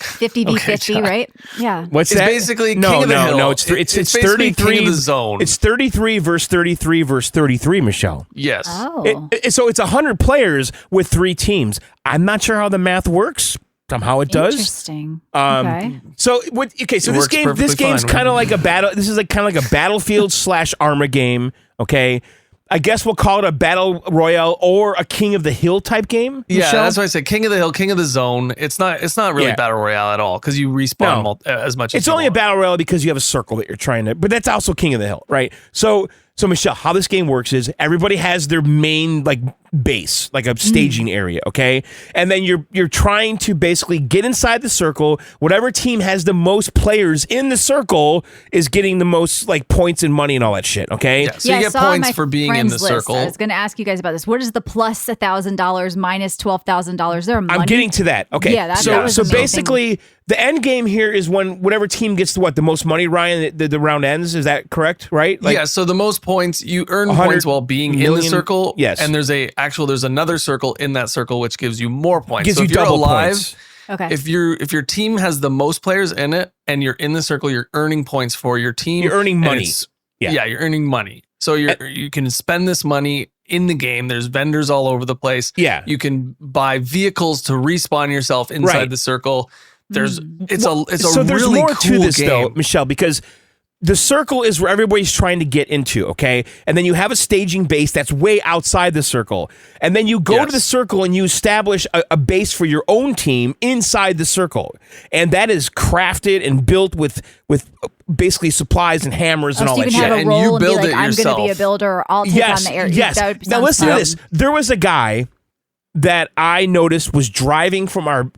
50v50, Okay, John. right? Yeah. What's It's that? basically no, King of the no, Hill. no. It's basically 33 King of the Zone. It's 33 versus 33 versus 33. Michelle. Yes. Oh. So it's 100 players with 3 teams. I'm not sure how the math works. Somehow it does. Interesting. Okay. So what? Okay. So It this works game. This perfectly game's fine. kind of like a battle. This is like kind of like a Battlefield / Arma game. Okay. I guess we'll call it a battle royale or a King of the Hill type game. Yeah, Michelle? that's why I said King of the Hill, King of the Zone. It's not really Yeah. battle royale at all because you respawn No. as much as It's you only a want. battle royale because you have a circle that you're trying to. But that's also King of the Hill, right? So Michelle, how this game works is everybody has their main like base, like a staging area, okay? And then you're trying to basically get inside the circle. Whatever team has the most players in the circle is getting the most like points and money and all that shit, okay? Yeah, so you I get saw points my for being in the friends list. circle. I was going to ask you guys about this. What is the plus $1,000 minus $12,000? There money? I'm getting to that. Okay. Yeah, that so was so amazing. basically the end game here is when whatever team gets the most money, Ryan, the round ends. Is that correct? Right? Like, yeah, so the most points you earn 100 points while being in the million? circle. Yes. And there's another circle in that circle which gives you more points. gives so you if you're double alive, points. Okay. if your team has the most players in it and you're in the circle, you're earning points for your team. You're earning and money. it's- Yeah. Yeah, you're earning money. So you can spend this money in the game. There's vendors all over the place. Yeah. You can buy vehicles to respawn yourself inside Right. the circle. There's it's So a there's really more cool to this game. though, Michelle, because the circle is where everybody's trying to get into, okay? And then you have a staging base that's way outside the circle. And then you go to the circle and you establish a base for your own team inside the circle. And that is crafted and built with basically supplies and hammers and all so you that can shit. have a And role you and be build like, it I'm going to be a yourself. builder or I'll take on the air. Yes. That would Now sound listen to fun. this. There was a guy that I noticed was driving from our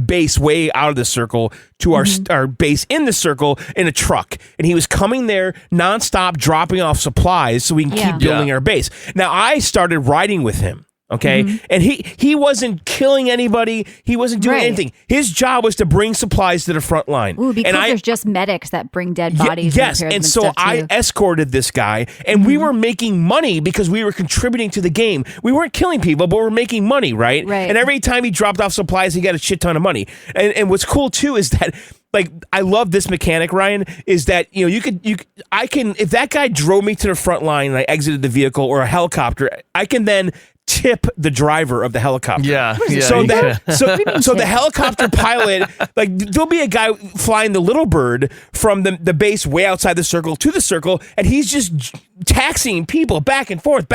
base way out of the circle to our base in the circle in a truck, and he was coming there nonstop, dropping off supplies so we can Yeah. keep building our base. Now I started riding with him. Okay. And he wasn't killing anybody. He wasn't doing Right. anything. His job was to bring supplies to the front line. Ooh, because and there's just medics that bring dead bodies. Yes, repairs and and so stuff, I too. escorted this guy, and we were making money because we were contributing to the game. We weren't killing people, but we're making money, right? Right. And every time he dropped off supplies, he got a shit ton of money. And what's cool too is that, like, I love this mechanic, Ryan, is that I can if that guy drove me to the front line and I exited the vehicle or a helicopter, I can then tip the driver of the helicopter. Yeah. Yeah. So you that can. so the helicopter pilot, like there'll be a guy flying the little bird from the base way outside the circle to the circle, and he's just taxing people back and forth,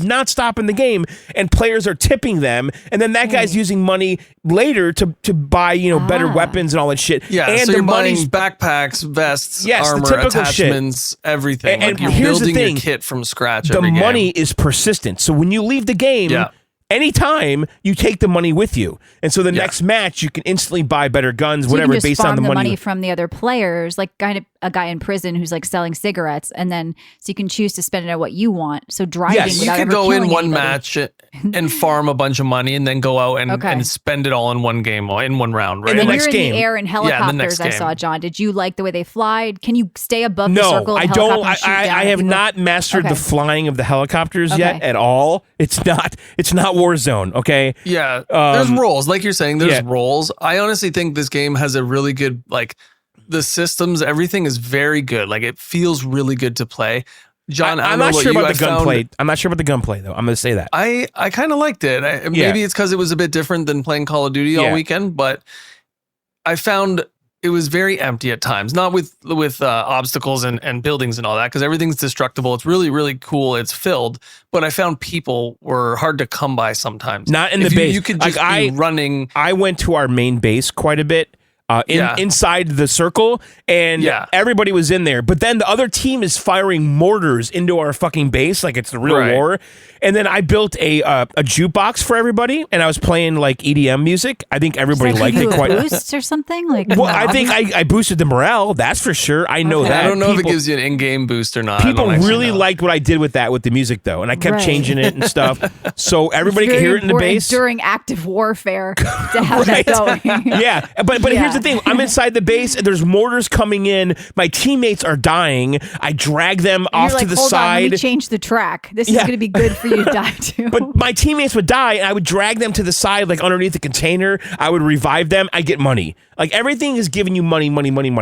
not stopping the game, and players are tipping them, and then that guy's using money later to buy better weapons and all that shit. Yeah, and so the you're buying money's vests, vests, Yes, the armor, typical attachments, everything. And you're here's the building thing, your kit from scratch. the every game. money is persistent. So when you leave the game, anytime you take the money with you, and so the next match you can instantly buy better guns, So whatever, you can just based on farm the money from the other players, like kind of a guy in prison who's like selling cigarettes, and then so you can choose to spend it on what you want. So driving, you without could ever go in killing one anybody. match and farm a bunch of money, and then go out and spend it all in one game, in one round. Right? In the And next you're game. in the air in helicopters. I saw, John. Did you like the way they fly? Can you stay above the circle? No, of I the don't. helicopter and shoot down I at have people? not mastered the flying of the helicopters yet Okay. at all. It's not Warzone. Okay. Yeah, there's roles. Like you're saying, there's Yeah. roles. I honestly think this game has a really good, the systems, everything is very good. Like, it feels really good to play. John, I'm not sure about the gunplay. I'm not sure about the gunplay, though. I'm going to say that. I kind of liked it. Maybe it's because it was a bit different than playing Call of Duty all weekend, but I found it was very empty at times. Not with obstacles and buildings and all that, because everything's destructible. It's really, really cool. It's filled, but I found people were hard to come by sometimes. Not in the base. You could just be running. I went to our main base quite a bit. Inside the circle, and everybody was in there. But then the other team is firing mortars into our fucking base like it's the real war. And then I built a jukebox for everybody, and I was playing like EDM music. I think everybody liked it quite. Boosts or something like. Well, I think I boosted the morale. That's for sure. I know that. I don't know if it gives you an in-game boost or not. People really liked what I did with that with the music though, and I kept changing it and stuff, so everybody could hear it in the base during active warfare to have that going. Yeah, but here's the thing: I'm inside the base, and there's mortars coming in. My teammates are dying. I drag them off to the Hold side. on, let me change the track. This is going to be good for you to die too. But my teammates would die, and I would drag them to the side, like underneath the container. I would revive them. I get money. Like everything is giving you money.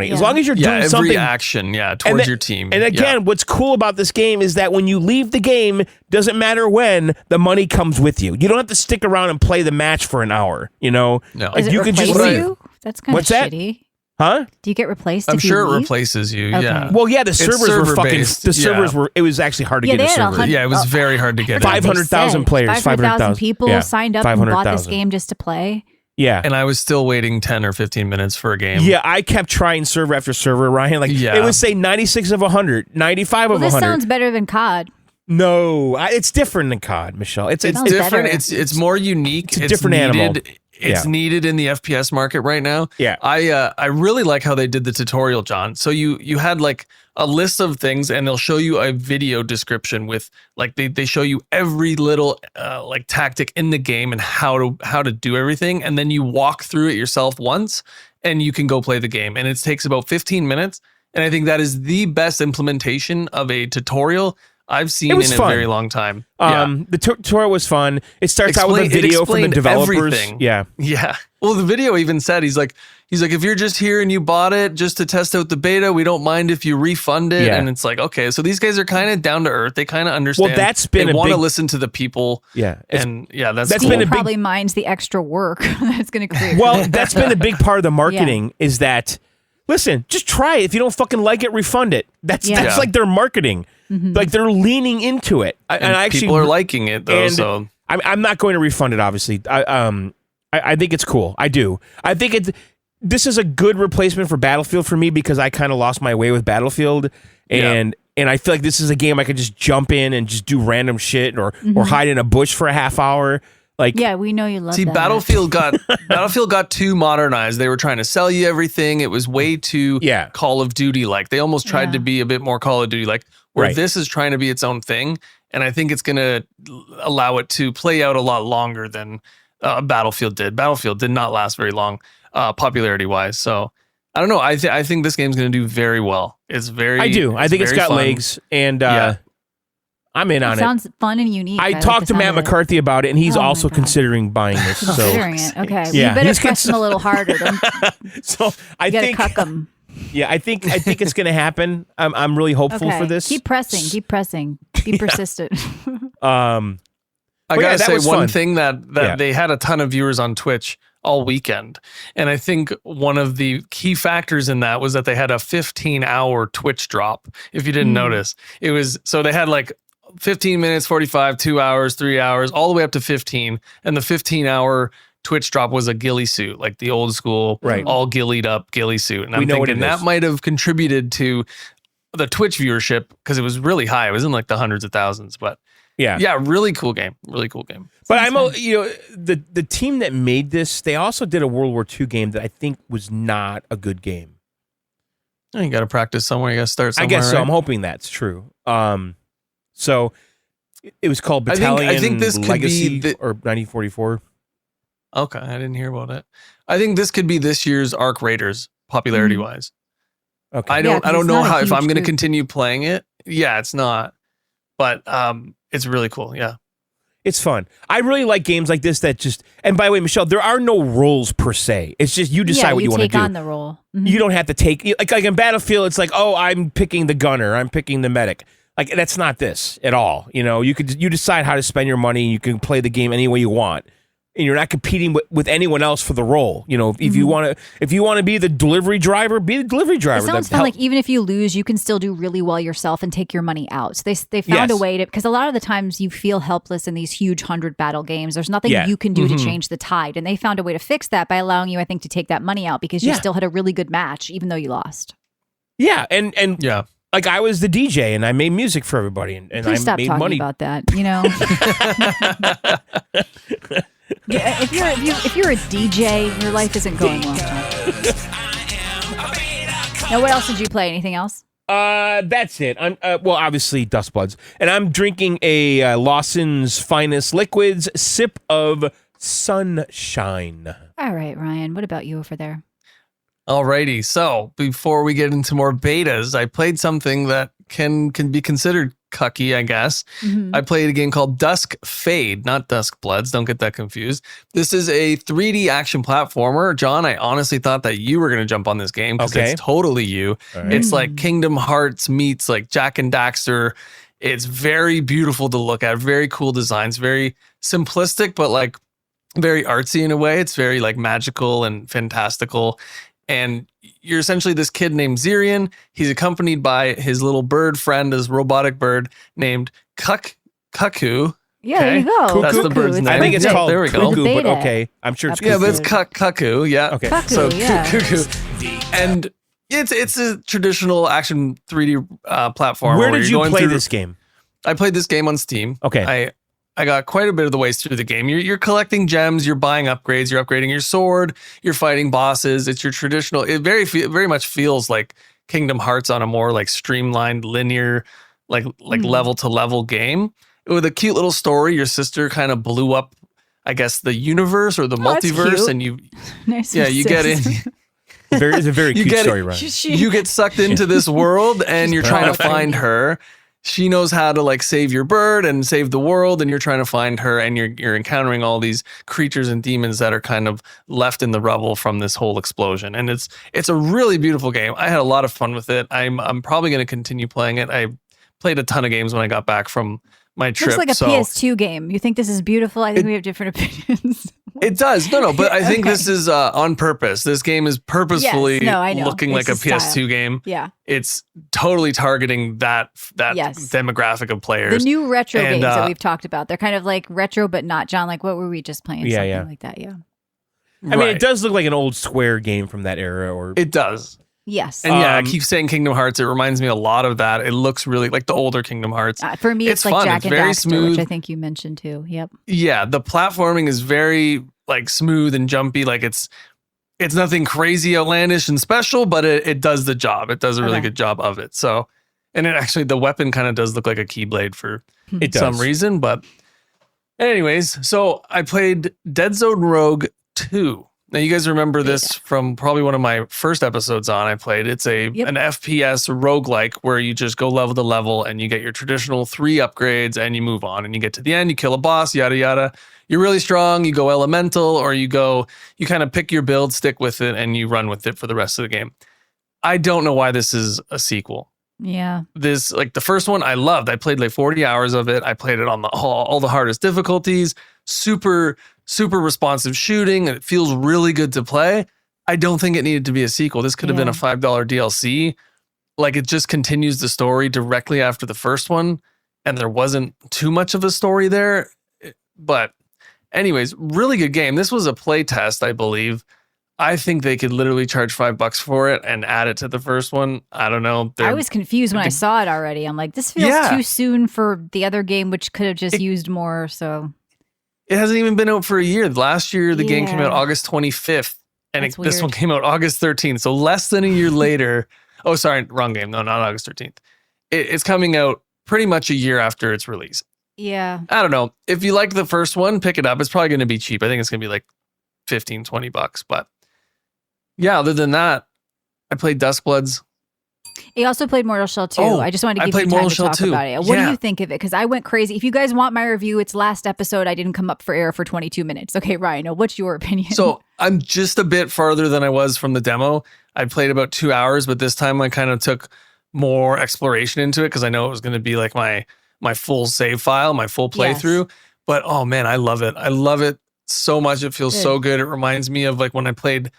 As long as you're doing every something. action, towards your team. And again, what's cool about this game is that when you leave the game, doesn't matter when, the money comes with you. You don't have to stick around and play the match for an hour. No. Does it you could just replace leave. you? That's kind of shitty. Huh? Do you get replaced? I'm if you sure it leave? replaces you. Okay. Yeah. Well, the servers were fucking. server-based, The servers were. It was actually hard to get a server. It was very hard to get. 500,000 players. 500,000 people signed up and bought this 500,000. game just to play. Yeah. And I was still waiting 10 or 15 minutes for a game. Yeah, I kept trying server after server, Ryan. It would say 96 of 100, 95 of 100. This sounds better than COD. No, it's different than COD, Michelle. It's different. It's more unique. It's a different animal. It's needed in the FPS market right now. Yeah. I really like how they did the tutorial, John. So you had like a list of things, and they'll show you a video description with like they show you every little like tactic in the game and how to do everything, and then you walk through it yourself once, and you can go play the game. And it takes about 15 minutes, and I think that is the best implementation of a tutorial I've seen in a very long time. The tutorial was fun. It starts out with a video from the developers. Everything. Yeah. Well, the video even said, he's like, if you're just here and you bought it just to test out the beta, we don't mind if you refund it. Yeah. And it's like, okay, so these guys are kind of down to earth. They kind of understand. Well, that's been they a want to big- listen to the people. Yeah. And that's that's cool. been a big- Probably minds the extra work that's going to create. Well, that's been a big part of the marketing is that, listen, just try it. If you don't fucking like it, refund it. That's like their marketing. Like they're leaning into it. And people are liking it though. So I'm not going to refund it, obviously. I think it's cool. I do. I think this is a good replacement for Battlefield for me because I kind of lost my way with Battlefield, and I feel like this is a game I could just jump in and just do random shit or hide in a bush for a half hour. Like, yeah, we know you love that. Battlefield got too modernized. They were trying to sell you everything. It was way too Call of Duty like. They almost tried to be a bit more Call of Duty like, where this is trying to be its own thing. And I think it's going to allow it to play out a lot longer than Battlefield did. Battlefield did not last very long, popularity wise. So I don't know. I think this game's going to do very well. It's very. I do. I think it's got fun. legs, and I'm in on it. Sounds fun and unique. I talked to Matt McCarthy about it, and he's also considering buying this. Considering it, okay. Yeah, we better press him a little harder. So I think cuck him. Yeah, I think it's going to happen. I'm really hopeful for this. Keep pressing. Be persistent. I gotta say one thing that they had a ton of viewers on Twitch all weekend. And I think one of the key factors in that was that they had a 15-hour Twitch drop. If you didn't notice, it was, so they had like 15 minutes, 45, 2 hours, 3 hours, all the way up to 15. And the 15-hour Twitch drop was a ghillie suit, like the old school, all ghillied up ghillie suit. And I'm thinking that might have contributed to the Twitch viewership because it was really high. It was in like the hundreds of thousands, but yeah, really cool game. Really cool game. But the team that made this, they also did a World War II game that I think was not a good game. You got to practice somewhere. You got to start somewhere. I guess so. Right? I'm hoping that's true. So it was called Battalion I think this Legacy could be or 1944. Okay, I didn't hear about it. I think this could be this year's Arc Raiders popularity wise. Okay. I don't know how if I'm going to continue playing it. Yeah, it's not. But it's really cool. Yeah. It's fun. I really like games like this that just, and by the way, Michelle, there are no roles per se. It's just you decide what you want to do. You take on the role. Mm-hmm. You don't have to take, like in Battlefield, it's like, oh, I'm picking the gunner, I'm picking the medic. Like, that's not this at all. You know, you decide how to spend your money, you can play the game any way you want. And you're not competing with anyone else for the role. You know, if you want to be the delivery driver, be the delivery driver. It sounds fun. Like even if you lose, you can still do really well yourself and take your money out. So they found a way to, because a lot of the times you feel helpless in these huge 100 battle games. There's nothing you can do to change the tide, and they found a way to fix that by allowing you, I think, to take that money out because you still had a really good match even though you lost. Yeah, and yeah. Like I was the DJ and I made music for everybody, and Please I stop made talking money about that. You know. Yeah, if you're a DJ, your life isn't going well. Now, what else did you play? Anything else? That's it. I'm well, obviously Duskbloods, and I'm drinking a Lawson's Finest Liquids sip of sunshine. All right, Ryan. What about you over there? Alrighty. So before we get into more betas, I played something that can be considered cucky, I guess. I played a game called Dusk Fade, not Duskbloods. Don't get that confused. This is a 3D action platformer. John, I honestly thought that you were going to jump on this game because it's totally you. Right. It's like Kingdom Hearts meets like Jack and Daxter. It's very beautiful to look at. Very cool designs. Very simplistic, but like very artsy in a way. It's very like magical and fantastical. And you're essentially this kid named Zirian. He's accompanied by his little bird friend, his robotic bird named Cuckoo. Yeah, there you go. That's the bird's name. I think it's called there we go. Cuckoo, but okay. I'm sure it's Cuckoo. Yeah, but it's Cuckoo. Yeah. Okay. Cuckoo, so yeah. Cuckoo. And it's a traditional action 3D platform. Where did you play this game? I played this game on Steam. Okay. I got quite a bit of the ways through the game. You're collecting gems, you're buying upgrades, you're upgrading your sword, you're fighting bosses. It's your traditional. It very much feels like Kingdom Hearts on a more like streamlined, linear, like level to level game with a cute little story. Your sister kind of blew up, I guess, the universe or the multiverse, and you get in. It's a very cute story, right? You get sucked into this world, and you're trying to find her. She knows how to like save your bird and save the world, and you're trying to find her, and you're encountering all these creatures and demons that are kind of left in the rubble from this whole explosion. And it's a really beautiful game. I had a lot of fun with it. I'm probably going to continue playing it. I played a ton of games when I got back from my trip. Looks like a PS2 game. You think this is beautiful? I think we have different opinions. It does. No, but I think this is on purpose. This game is purposefully looking like a PS2 game. Yeah. It's totally targeting that demographic of players. The new retro games that we've talked about. They're kind of like retro, but not, John. Like, what were we just playing? Something like that, yeah. I mean, it does look like an old Square game from that era. It does. Yes. And I keep saying Kingdom Hearts. It reminds me a lot of that. It looks really like the older Kingdom Hearts. For me, it's like fun. Jack and very Daxter, smooth. which I think you mentioned too. Yep. Yeah, the platforming is very like smooth and jumpy. Like it's nothing crazy, outlandish, and special, but it does the job. It does a really good job of it. So, and it actually, the weapon kind of does look like a Keyblade for some reason. But anyways, so I played Dead Zone Rogue 2. Now, you guys remember this from probably one of my first episodes on. I played. It's an FPS roguelike where you just go level to level and you get your traditional 3 upgrades and you move on and you get to the end, you kill a boss, yada, yada. You're really strong, you go elemental, or you kind of pick your build, stick with it, and you run with it for the rest of the game. I don't know why this is a sequel. Yeah. This, like the first one I loved. I played like 40 hours of it. I played it on all the hardest difficulties. super, super responsive shooting. And it feels really good to play. I don't think it needed to be a sequel. This could have been a $5 DLC. Like, it just continues the story directly after the first one. And there wasn't too much of a story there. But anyways, really good game. This was a play test, I believe. I think they could literally charge $5 for it and add it to the first one. I don't know. I was confused when I saw it already. I'm like, this feels too soon for the other game, which could have just used more. So it hasn't even been out for a year. Last year, the game came out August 25th, and this one came out August 13th. So less than a year later. Oh, sorry, wrong game. No, not August 13th. It's coming out pretty much a year after its release. Yeah. I don't know. If you like the first one, pick it up. It's probably going to be cheap. I think it's going to be like $15-$20, but yeah, other than that, I played Duskbloods. He also played Mortal Shell 2. I just wanted to give you time to talk about it. What do you think of it? Because I went crazy. If you guys want my review, it's last episode. I didn't come up for air for 22 minutes. Okay, Ryan, what's your opinion? So I'm just a bit farther than I was from the demo. I played about 2 hours, but this time I kind of took more exploration into it because I know it was going to be like my full save file, my full playthrough. But oh man, I love it. I love it so much. It feels so good. It reminds me of like when I played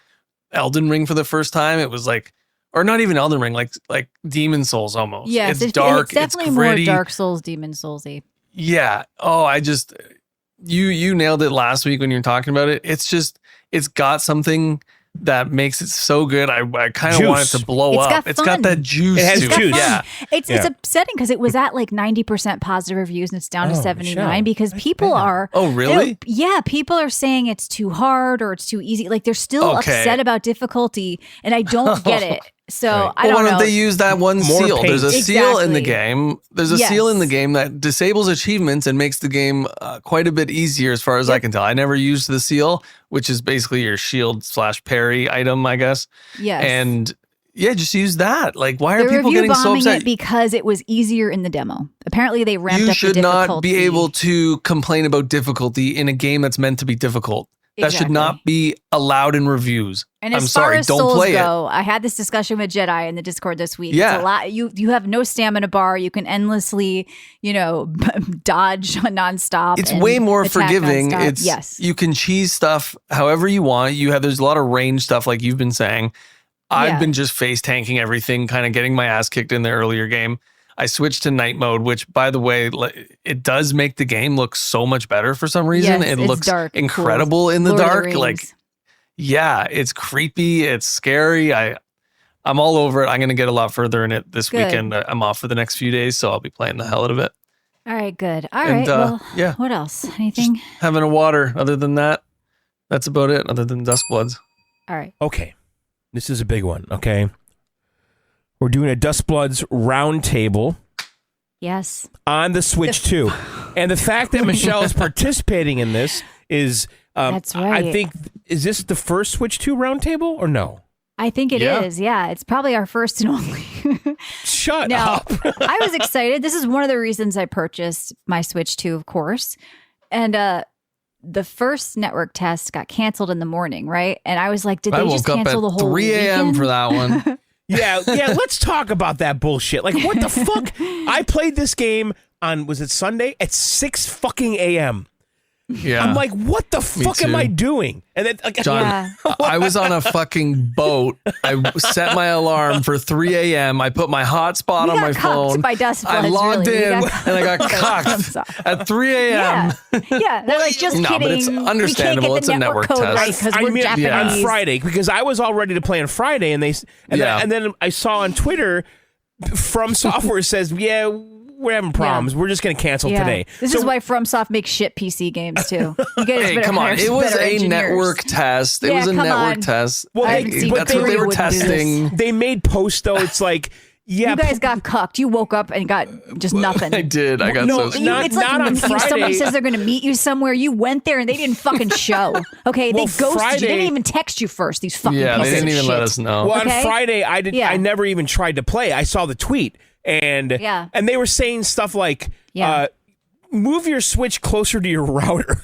Elden Ring for the first time. It was like, or not even Elden Ring, like Demon Souls almost. Yes, it's dark. It's definitely more Dark Souls, Demon Soulsy. Yeah. Oh, you nailed it last week when you were talking about it. It's got something that makes it so good. I kind of want it to blow up. It's got that juice. It has juice. Yeah. It's upsetting because it was at like 90% positive reviews and it's down to 79 because people are. Oh, really? Yeah. People are saying it's too hard or it's too easy. Like they're still upset about difficulty and I don't get it. So I don't know. Why don't they use that one seal? paint. There's a seal in the game. There's a seal in the game that disables achievements and makes the game quite a bit easier as far as I can tell. I never used the seal, which is basically your shield/parry item, I guess. Yes. And yeah, just use that. Like, why are people getting so upset? It because it was easier in the demo. Apparently they ramped up the difficulty. You should not be able to complain about difficulty in a game that's meant to be difficult. That should not be allowed in reviews. And as far as Souls go, I had this discussion with Jedi in the Discord this week. Yeah. It's a lot. You have no stamina bar. You can endlessly, dodge nonstop. It's way more forgiving. Nonstop. You can cheese stuff however you want. There's a lot of range stuff like you've been saying. I've been just face tanking everything, kind of getting my ass kicked in the earlier game. I switched to night mode, which, by the way, it does make the game look so much better for some reason. Yes, it looks dark, incredible in the Lord dark. Of the Rings. It's creepy. It's scary. I'm all over it. I'm going to get a lot further in it this weekend. I'm off for the next few days, so I'll be playing the hell out of it. All right, good. All right. What else? Anything? Just having a water. Other than that, that's about it. Other than Duskbloods. All right. Okay. This is a big one, okay? We're doing a Duskbloods roundtable. Yes. On the Switch 2. And the fact that Michelle is participating in this is... that's right. I think, is this the first Switch 2 roundtable or no? I think it is. Yeah. It's probably our first and only. Shut up. I was excited. This is one of the reasons I purchased my Switch 2, of course. And the first network test got canceled in the morning, right? And I was like, did they just cancel the whole 3 a.m. for that one. Yeah, let's talk about that bullshit. Like, what the fuck? I played this game on, was it Sunday? At 6 fucking a.m. Yeah. I'm like, what the fuck am I doing? And then, John, I was on a fucking boat. I set my alarm for 3 a.m. I put my hotspot on my phone. By Duskbloods, I logged in and I got cucked at 3 a.m. Yeah, they're like, just kidding. But it's understandable. It's a network test. Right, we're Japanese. On Friday, because I was all ready to play on Friday, and then I saw on Twitter From Software says, we're having problems. We're just going to cancel today. This is why FromSoft makes shit PC games too. You guys hey, come on! It was a network test. It was a network test. Well, that's what they were testing. They made posts though. It's like, you guys got cucked. You woke up and got just nothing. I did. I got so. It's like on Friday. Somebody says they're going to meet you somewhere. You went there and they didn't fucking show. Okay, they ghosted you. They didn't even text you first. These fucking they didn't even let us know. Well, on Friday, I never even tried to play. I saw the tweet. And they were saying stuff like, move your Switch closer to your router.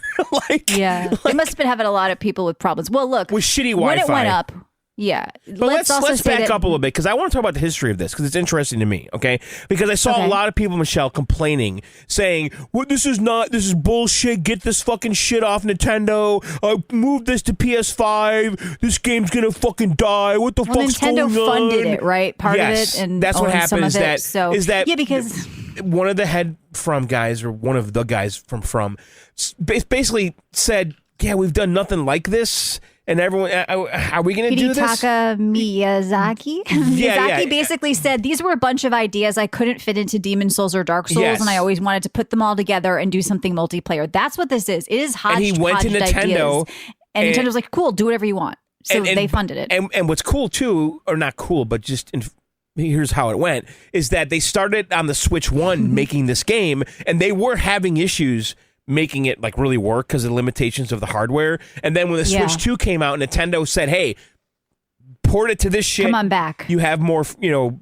They must have been having a lot of people with problems. Well, look, with shitty Wi-Fi. When it went up, Yeah. But let's back up a little bit, because I want to talk about the history of this, because it's interesting to me, okay? Because I saw a lot of people, Michelle, complaining, saying, well, this is bullshit, get this fucking shit off Nintendo, move this to PS5, this game's gonna fucking die, what the fuck's going on? Nintendo funded it, right? Part of it, and that's what happened, is that yeah, because one of the head From guys, or one of the guys from basically said, yeah, we've done nothing like this. And everyone, are we going to do this? Hidetaka Miyazaki? Miyazaki basically said, these were a bunch of ideas I couldn't fit into Demon's Souls or Dark Souls, and I always wanted to put them all together and do something multiplayer. That's what this is. It is hodgepodge And he went to Nintendo. Ideas. And Nintendo's like, cool, do whatever you want. So they funded it. And what's cool, too, or not cool, but just here's how it went, is that they started on the Switch 1 making this game, and they were having issues making it like really work because of the limitations of the hardware. And then when the Switch 2 came out, Nintendo said, hey, port it to this shit. Come on back. You have more, you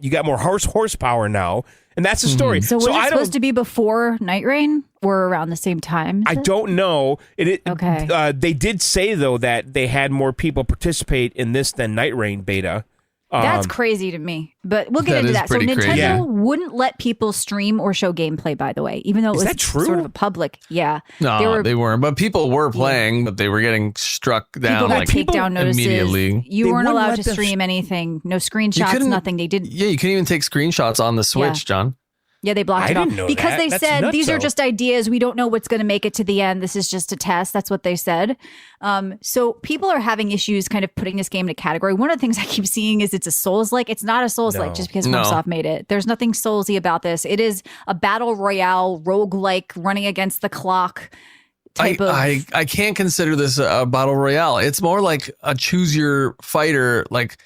got more horsepower now. And that's the story. So was it supposed to be before Night Rain or around the same time? I don't know. Okay. They did say, though, that they had more people participate in this than Night Rain beta. That's crazy to me, but we'll get into that. So Nintendo wouldn't let people stream or show gameplay, by the way, even though it was sort of a public. Yeah. No, they weren't. But people were playing, but they were getting struck down like takedown notices. Immediately. You weren't allowed to stream anything. No screenshots, nothing. They didn't. Yeah, you couldn't even take screenshots on the Switch, John. Yeah, they blocked it off because they said these are just ideas. We don't know what's going to make it to the end. This is just a test. That's what they said. So people are having issues kind of putting this game in a category. One of the things I keep seeing is it's a Souls-like. It's not a Souls-like just because FromSoft made it. There's nothing Soulsy about this. It is a battle royale, roguelike, running against the clock type of... I can't consider this a battle royale. It's more like a choose your fighter, like...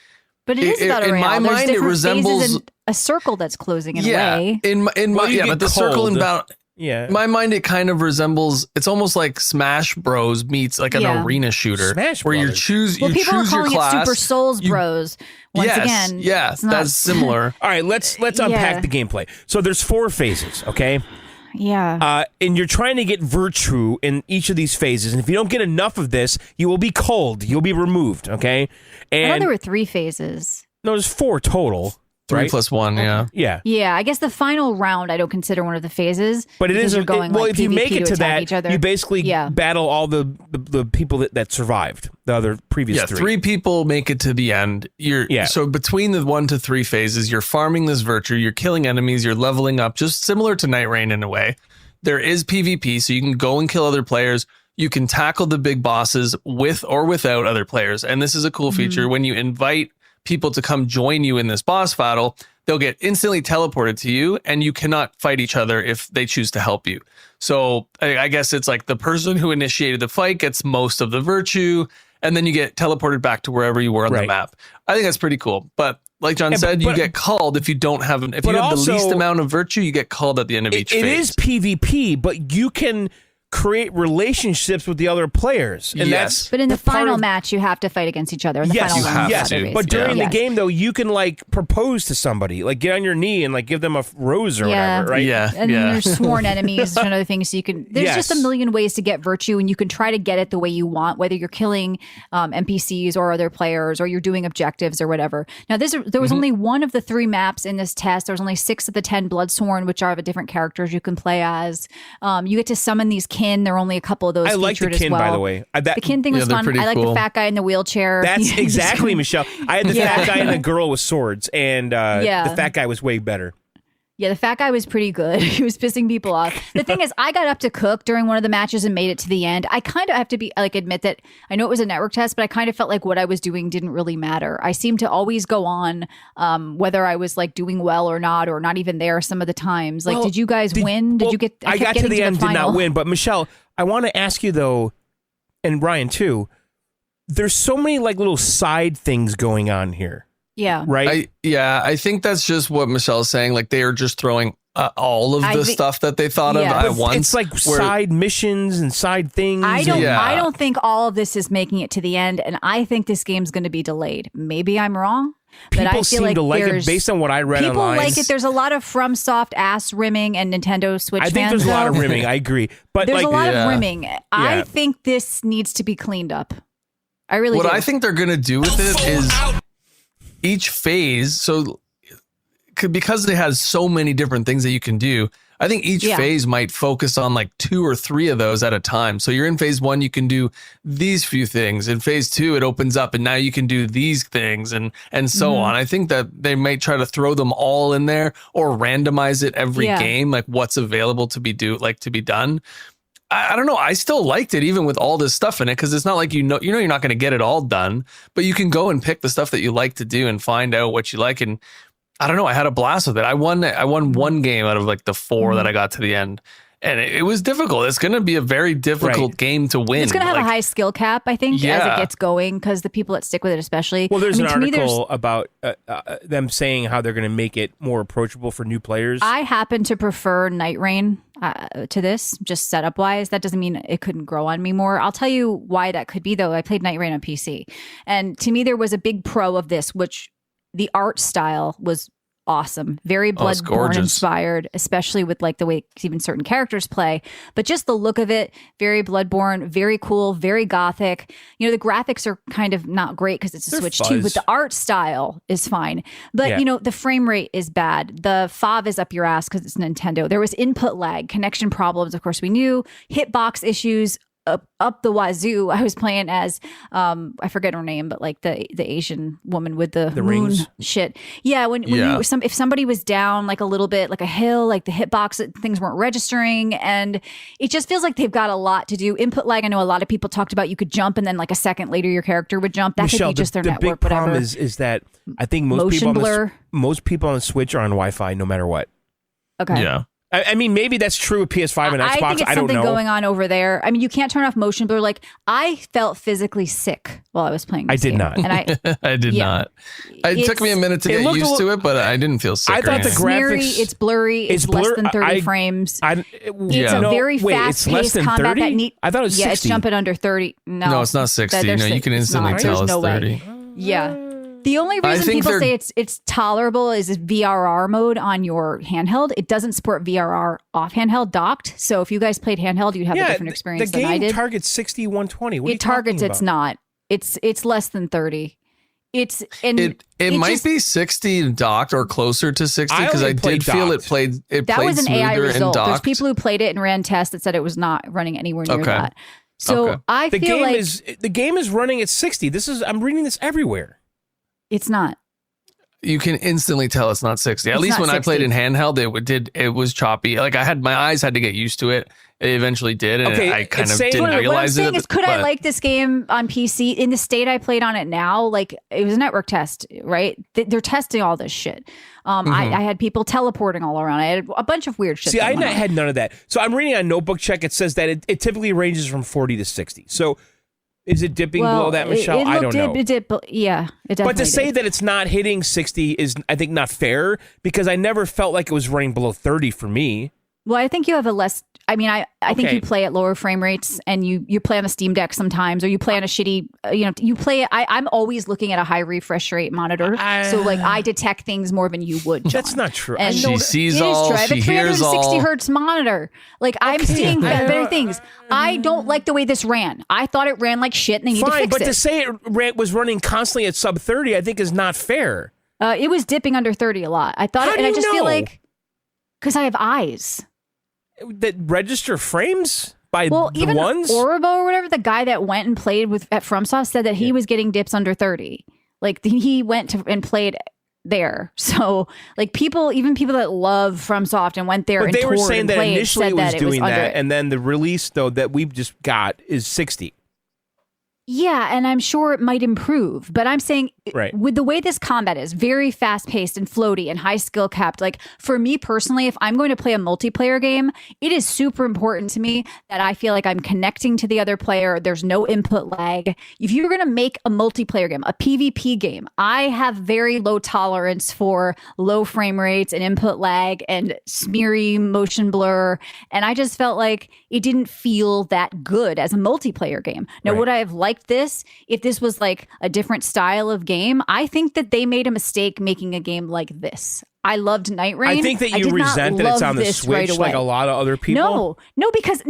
But it is battle royale. In my mind, it resembles a circle that's closing in a way. But the circle in battle. Yeah. In my mind, it kind of resembles. It's almost like Smash Bros meets like an arena shooter, Smash where you Brothers. choose. Well, you people choose are calling your class. it Super Souls Bros. Once again, that's similar. All right, let's unpack the gameplay. So there's 4 phases. Okay. Yeah. And you're trying to get virtue in each of these phases. And if you don't get enough of this, you will be cold. You'll be removed. Okay. I thought there were 3 phases. No, there's 4 total. 3 plus 1, yeah. Yeah, I guess the final round I don't consider one of the phases. But it is going well, like if you PvP make it to that, you basically battle all the people that survived the other previous 3. 3 people make it to the end. So between the 1 to 3 phases, you're farming this virtue, you're killing enemies, you're leveling up, just similar to Night Rain in a way. There is PvP, so you can go and kill other players. You can tackle the big bosses with or without other players. And this is a cool feature. When you invite people to come join you in this boss battle, they'll get instantly teleported to you, and you cannot fight each other if they choose to help you. So I guess it's like the person who initiated the fight gets most of the virtue, and then you get teleported back to wherever you were on the map. I think that's pretty cool. But like John said, you get called if you don't have if you have the least amount of virtue, you get called at the end of each phase. It is PvP, but you can create relationships with the other players. And that's but in the final match, you have to fight against each other. In the final round, but during the game, though, you can like propose to somebody, like get on your knee and like give them a rose or whatever, right? And then there's sworn enemies and other things. So you can. There's just a million ways to get virtue, and you can try to get it the way you want, whether you're killing NPCs or other players, or you're doing objectives or whatever. Now, there was only 1 of the 3 maps in this test. There was only 6 of the 10 Bloodsworn, which are the different characters you can play as. You get to summon these kin. There are only a couple of those. I like the kin, by the way. The kin thing was fun. I like the fat guy in the wheelchair. That's exactly, Michelle. I had the fat guy and the girl with swords, and the fat guy was way better. Yeah, the fat guy was pretty good. He was pissing people off. The thing is, I got up to cook during one of the matches and made it to the end. I kind of have to admit that I know it was a network test, but I kind of felt like what I was doing didn't really matter. I seemed to always go on, whether I was like doing well or not even there some of the times. Like, did you guys win? Did you get? I got to the end, did not win. But Michelle, I want to ask you though, and Ryan too. There's so many like little side things going on here. Yeah. Right. I think that's just what Michelle's saying. Like they are just throwing all of the stuff that they thought of at once. It's like side missions and side things. I don't think all of this is making it to the end, and I think this game's going to be delayed. Maybe I'm wrong. People but I feel seem to like it based on what I read online. People like it. There's a lot of FromSoft ass rimming and Nintendo Switch fans. I think there's a lot of rimming. I agree. But there's a lot of rimming. I think this needs to be cleaned up. I really do. What I think they're going to do with it is each phase. So because it has so many different things that you can do, I think each phase might focus on like 2 or 3 of those at a time. So you're in phase 1, you can do these few things. In phase 2, it opens up and now you can do these things and so on. I think that they might try to throw them all in there or randomize it every game, like what's available to be done. I don't know. I still liked it even with all this stuff in it because it's not like you know you're not going to get it all done, but you can go and pick the stuff that you like to do and find out what you like. And I don't know. I had a blast with it. I won 1 game out of like the 4 that I got to the end. And it was difficult. It's going to be a very difficult game to win. It's going to have a high skill cap, I think, as it gets going, because the people that stick with it especially. Well, there's an article about them saying how they're going to make it more approachable for new players. I happen to prefer Night Rain to this, just setup-wise. That doesn't mean it couldn't grow on me more. I'll tell you why that could be, though. I played Night Rain on PC. And to me, there was a big pro of this, which the art style was awesome, very Bloodborne inspired, especially with like the way even certain characters play, but just the look of it, very Bloodborne, very cool, very gothic. You know, the graphics are kind of not great because it's a Switch 2, but the art style is fine. But you know, the frame rate is bad. The FOV is up your ass because it's Nintendo. There was input lag, connection problems, of course we knew, hitbox issues up the wazoo. I was playing as I forget her name, but like the Asian woman with the moon rings shit. Yeah, when if somebody was down like a little bit, like a hill, like the hitbox, things weren't registering, and it just feels like they've got a lot to do. Input lag. I know a lot of people talked about. You could jump, and then like a second later, your character would jump. That Michelle, could be just their the network. big whatever. problem is that I think most people on the Switch are on Wi-Fi no matter what. Okay. Yeah. I mean, maybe that's true with PS5 and Xbox. I think it's something don't know. going on over there. I mean, you can't turn off motion blur. Like, I felt physically sick while I was playing this game. not. And I did not. It took me a minute to get used to it, but I didn't feel sick. I thought the graphics... It's blurry. It's less than 30 frames. It's a very fast-paced combat that need... I thought it was 60. Yeah, it's jumping under 30. No, it's not 60. No, you can instantly tell it's 30. Yeah. The only reason people say it's tolerable is VRR mode on your handheld. It doesn't support VRR off handheld docked. So if you guys played handheld, you'd have a different experience than I did. The game targets 60, 120. What are you targets. talking about? It's not. It's less than 30. It might be 60 docked or closer to 60 because I did feel it played. That was an AI result. There's docked. people who played it and ran tests that said it was not running anywhere near that. So I feel like the game is running at 60. I'm reading this everywhere. It's not. You can instantly tell it's not 60. At least when I played in handheld, it was choppy. Like my eyes had to get used to it. It eventually did, and I kind of didn't realize it. What I'm saying is, could I like this game on PC in the state I played on it now? Like, it was a network test, right? They're testing all this shit. I had people teleporting all around. I had a bunch of weird shit. See, I had none of that. So I'm reading on Notebook Check. It says that it typically ranges from 40 to 60. So. Is it dipping below that, Michelle? I don't know. It definitely But to say did. that it's not hitting 60 is, I think, not fair because I never felt like it was running below 30 for me. Well, I think you have a less... I mean, I think you play at lower frame rates and you play on a Steam Deck sometimes, or you play on a shitty... you play... I'm always looking at a high refresh rate monitor. So, like, I detect things more than you would, John. That's not true. And she sees all, she hears all. 360 hertz monitor. Like, I'm seeing better things. I don't like the way this ran. I thought it ran like shit and they need to fix it. But to say it was running constantly at sub 30, I think is not fair. It was dipping under 30 a lot. I thought and I just feel like... Because I have eyes. That register frames by even ones? Orobo or whatever, the guy that went and played at FromSoft said that he was getting dips under 30. Like he went and played there. So like even people that love FromSoft and went there and toured and played, they were saying that initially it was doing that, under. and then the release though that we've just got is 60. Yeah, and I'm sure it might improve, but I'm saying with the way this combat is, very fast-paced and floaty and high skill capped, like for me personally, if I'm going to play a multiplayer game, it is super important to me that I feel like I'm connecting to the other player. There's no input lag. If you're going to make a multiplayer game, a PvP game, I have very low tolerance for low frame rates and input lag and smeary motion blur, and I just felt like it didn't feel that good as a multiplayer game. Now, would I have liked this if this was like a different style of game. I think that they made a mistake making a game like this. I loved Night Rain. I think that you resent that it's on the Switch like a lot of other people. No, because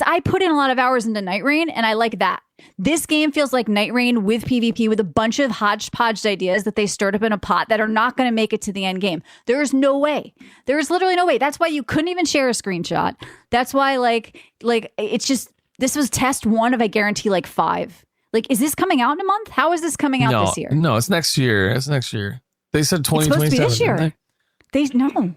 I put in a lot of hours into Night Rain and I like that. This game feels like Night Rain with PvP with a bunch of hodgepodge ideas that they stirred up in a pot that are not going to make it to the end game. There is no way. There is literally no way. That's why you couldn't even share a screenshot. That's why like it's just, this was test 1 of I guarantee like 5. Like, is this coming out in a month? How is this coming out this year? No, it's next year. It's next year. They said 2027. It's supposed to be this year. No.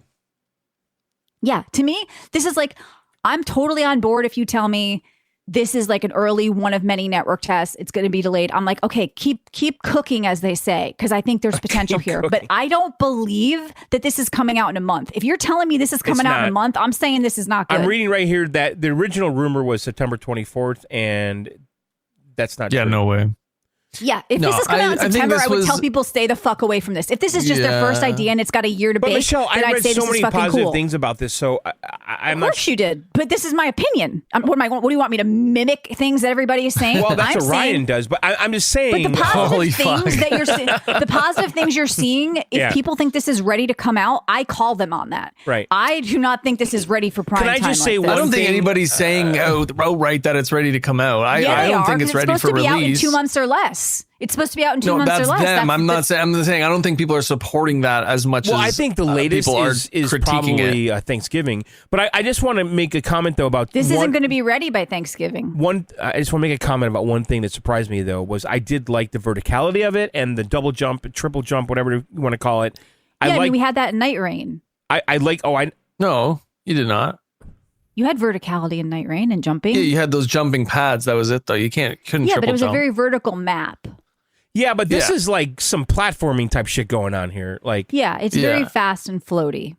Yeah, to me, this is like, I'm totally on board if you tell me this is like an early one of many network tests. It's going to be delayed. I'm like, okay, keep cooking, as they say, because I think there's potential here. Cooking. But I don't believe that this is coming out in a month. If you're telling me this is coming out in a month, I'm saying this is not good. I'm reading right here that the original rumor was September 24th, and that's not true. No way. Yeah, if this is coming out in September, I would tell people stay the fuck away from this. If this is just their first idea and it's got a year to bake, Michelle, then I'd read say so this many is fucking positive cool. things about this, so I'm not. Of course you did, but this is my opinion. What do you want me to mimic things that everybody is saying? Well, that's what Ryan does, but I'm just saying. But the positive things that you're seeing, the positive things you're seeing, if people think this is ready to come out, I call them on that. Right. I do not think this is ready for prime time. Can I just say, I don't think anybody's saying outright that it's ready to come out. I don't think it's ready for release. It's supposed to be out in 2 months or less. It's supposed to be out in 2 months or less. Them. I'm not saying. I'm saying I don't think people are supporting that as much as. Well, I think the latest is probably Thanksgiving. But I just want to make a comment though about this. Isn't going to be ready by Thanksgiving. I just want to make a comment about one thing that surprised me though was I did like the verticality of it and the double jump, triple jump, whatever you want to call it. I mean, we had that in Night Rain. No, you did not. You had verticality in Night Rain and jumping. Yeah, you had those jumping pads. That was it though. You couldn't. Yeah, but it was a very vertical map. Yeah, but this is like some platforming type shit going on here. Like, yeah, it's very fast and floaty.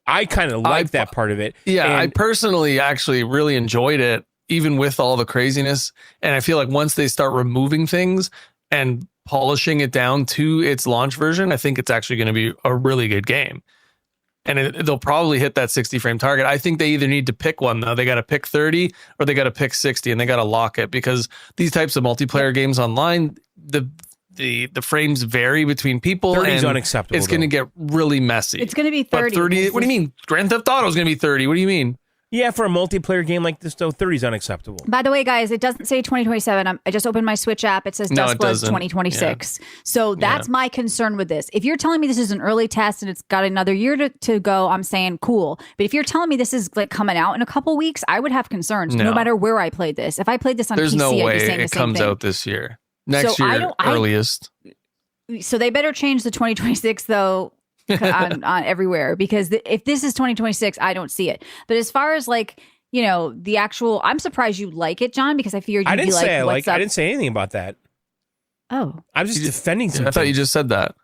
I kind of like that part of it. Yeah, and I personally actually really enjoyed it, even with all the craziness. And I feel like once they start removing things and polishing it down to its launch version, I think it's actually going to be a really good game. And they'll probably hit that 60 frame target. I think they either need to pick one though. They got to pick 30 or they got to pick 60 and they got to lock it because these types of multiplayer games online, the frames vary between people. 30 is unacceptable. It's going to get really messy. It's going to be 30. But 30, what do you mean? Grand Theft Auto is going to be 30. What do you mean? Yeah, for a multiplayer game like this, though, 30 is unacceptable. By the way, guys, it doesn't say 2027. I just opened my Switch app. It says Duskbloods 2026. Yeah. So that's my concern with this. If you're telling me this is an early test and it's got another year to go, I'm saying cool. But if you're telling me this is like coming out in a couple weeks, I would have concerns no matter where I played this. If I played this on There's PC, no way I'd be saying it the same comes thing. out this year. Next year, earliest. So they better change the 2026, though, on everywhere. Because if this is 2026, I don't see it. But as far as like, you know, the actual, I'm surprised you like it, John, because I figured you'd be like, what's up? I didn't say anything about that. Oh. I was just defending something. I thought you just said that.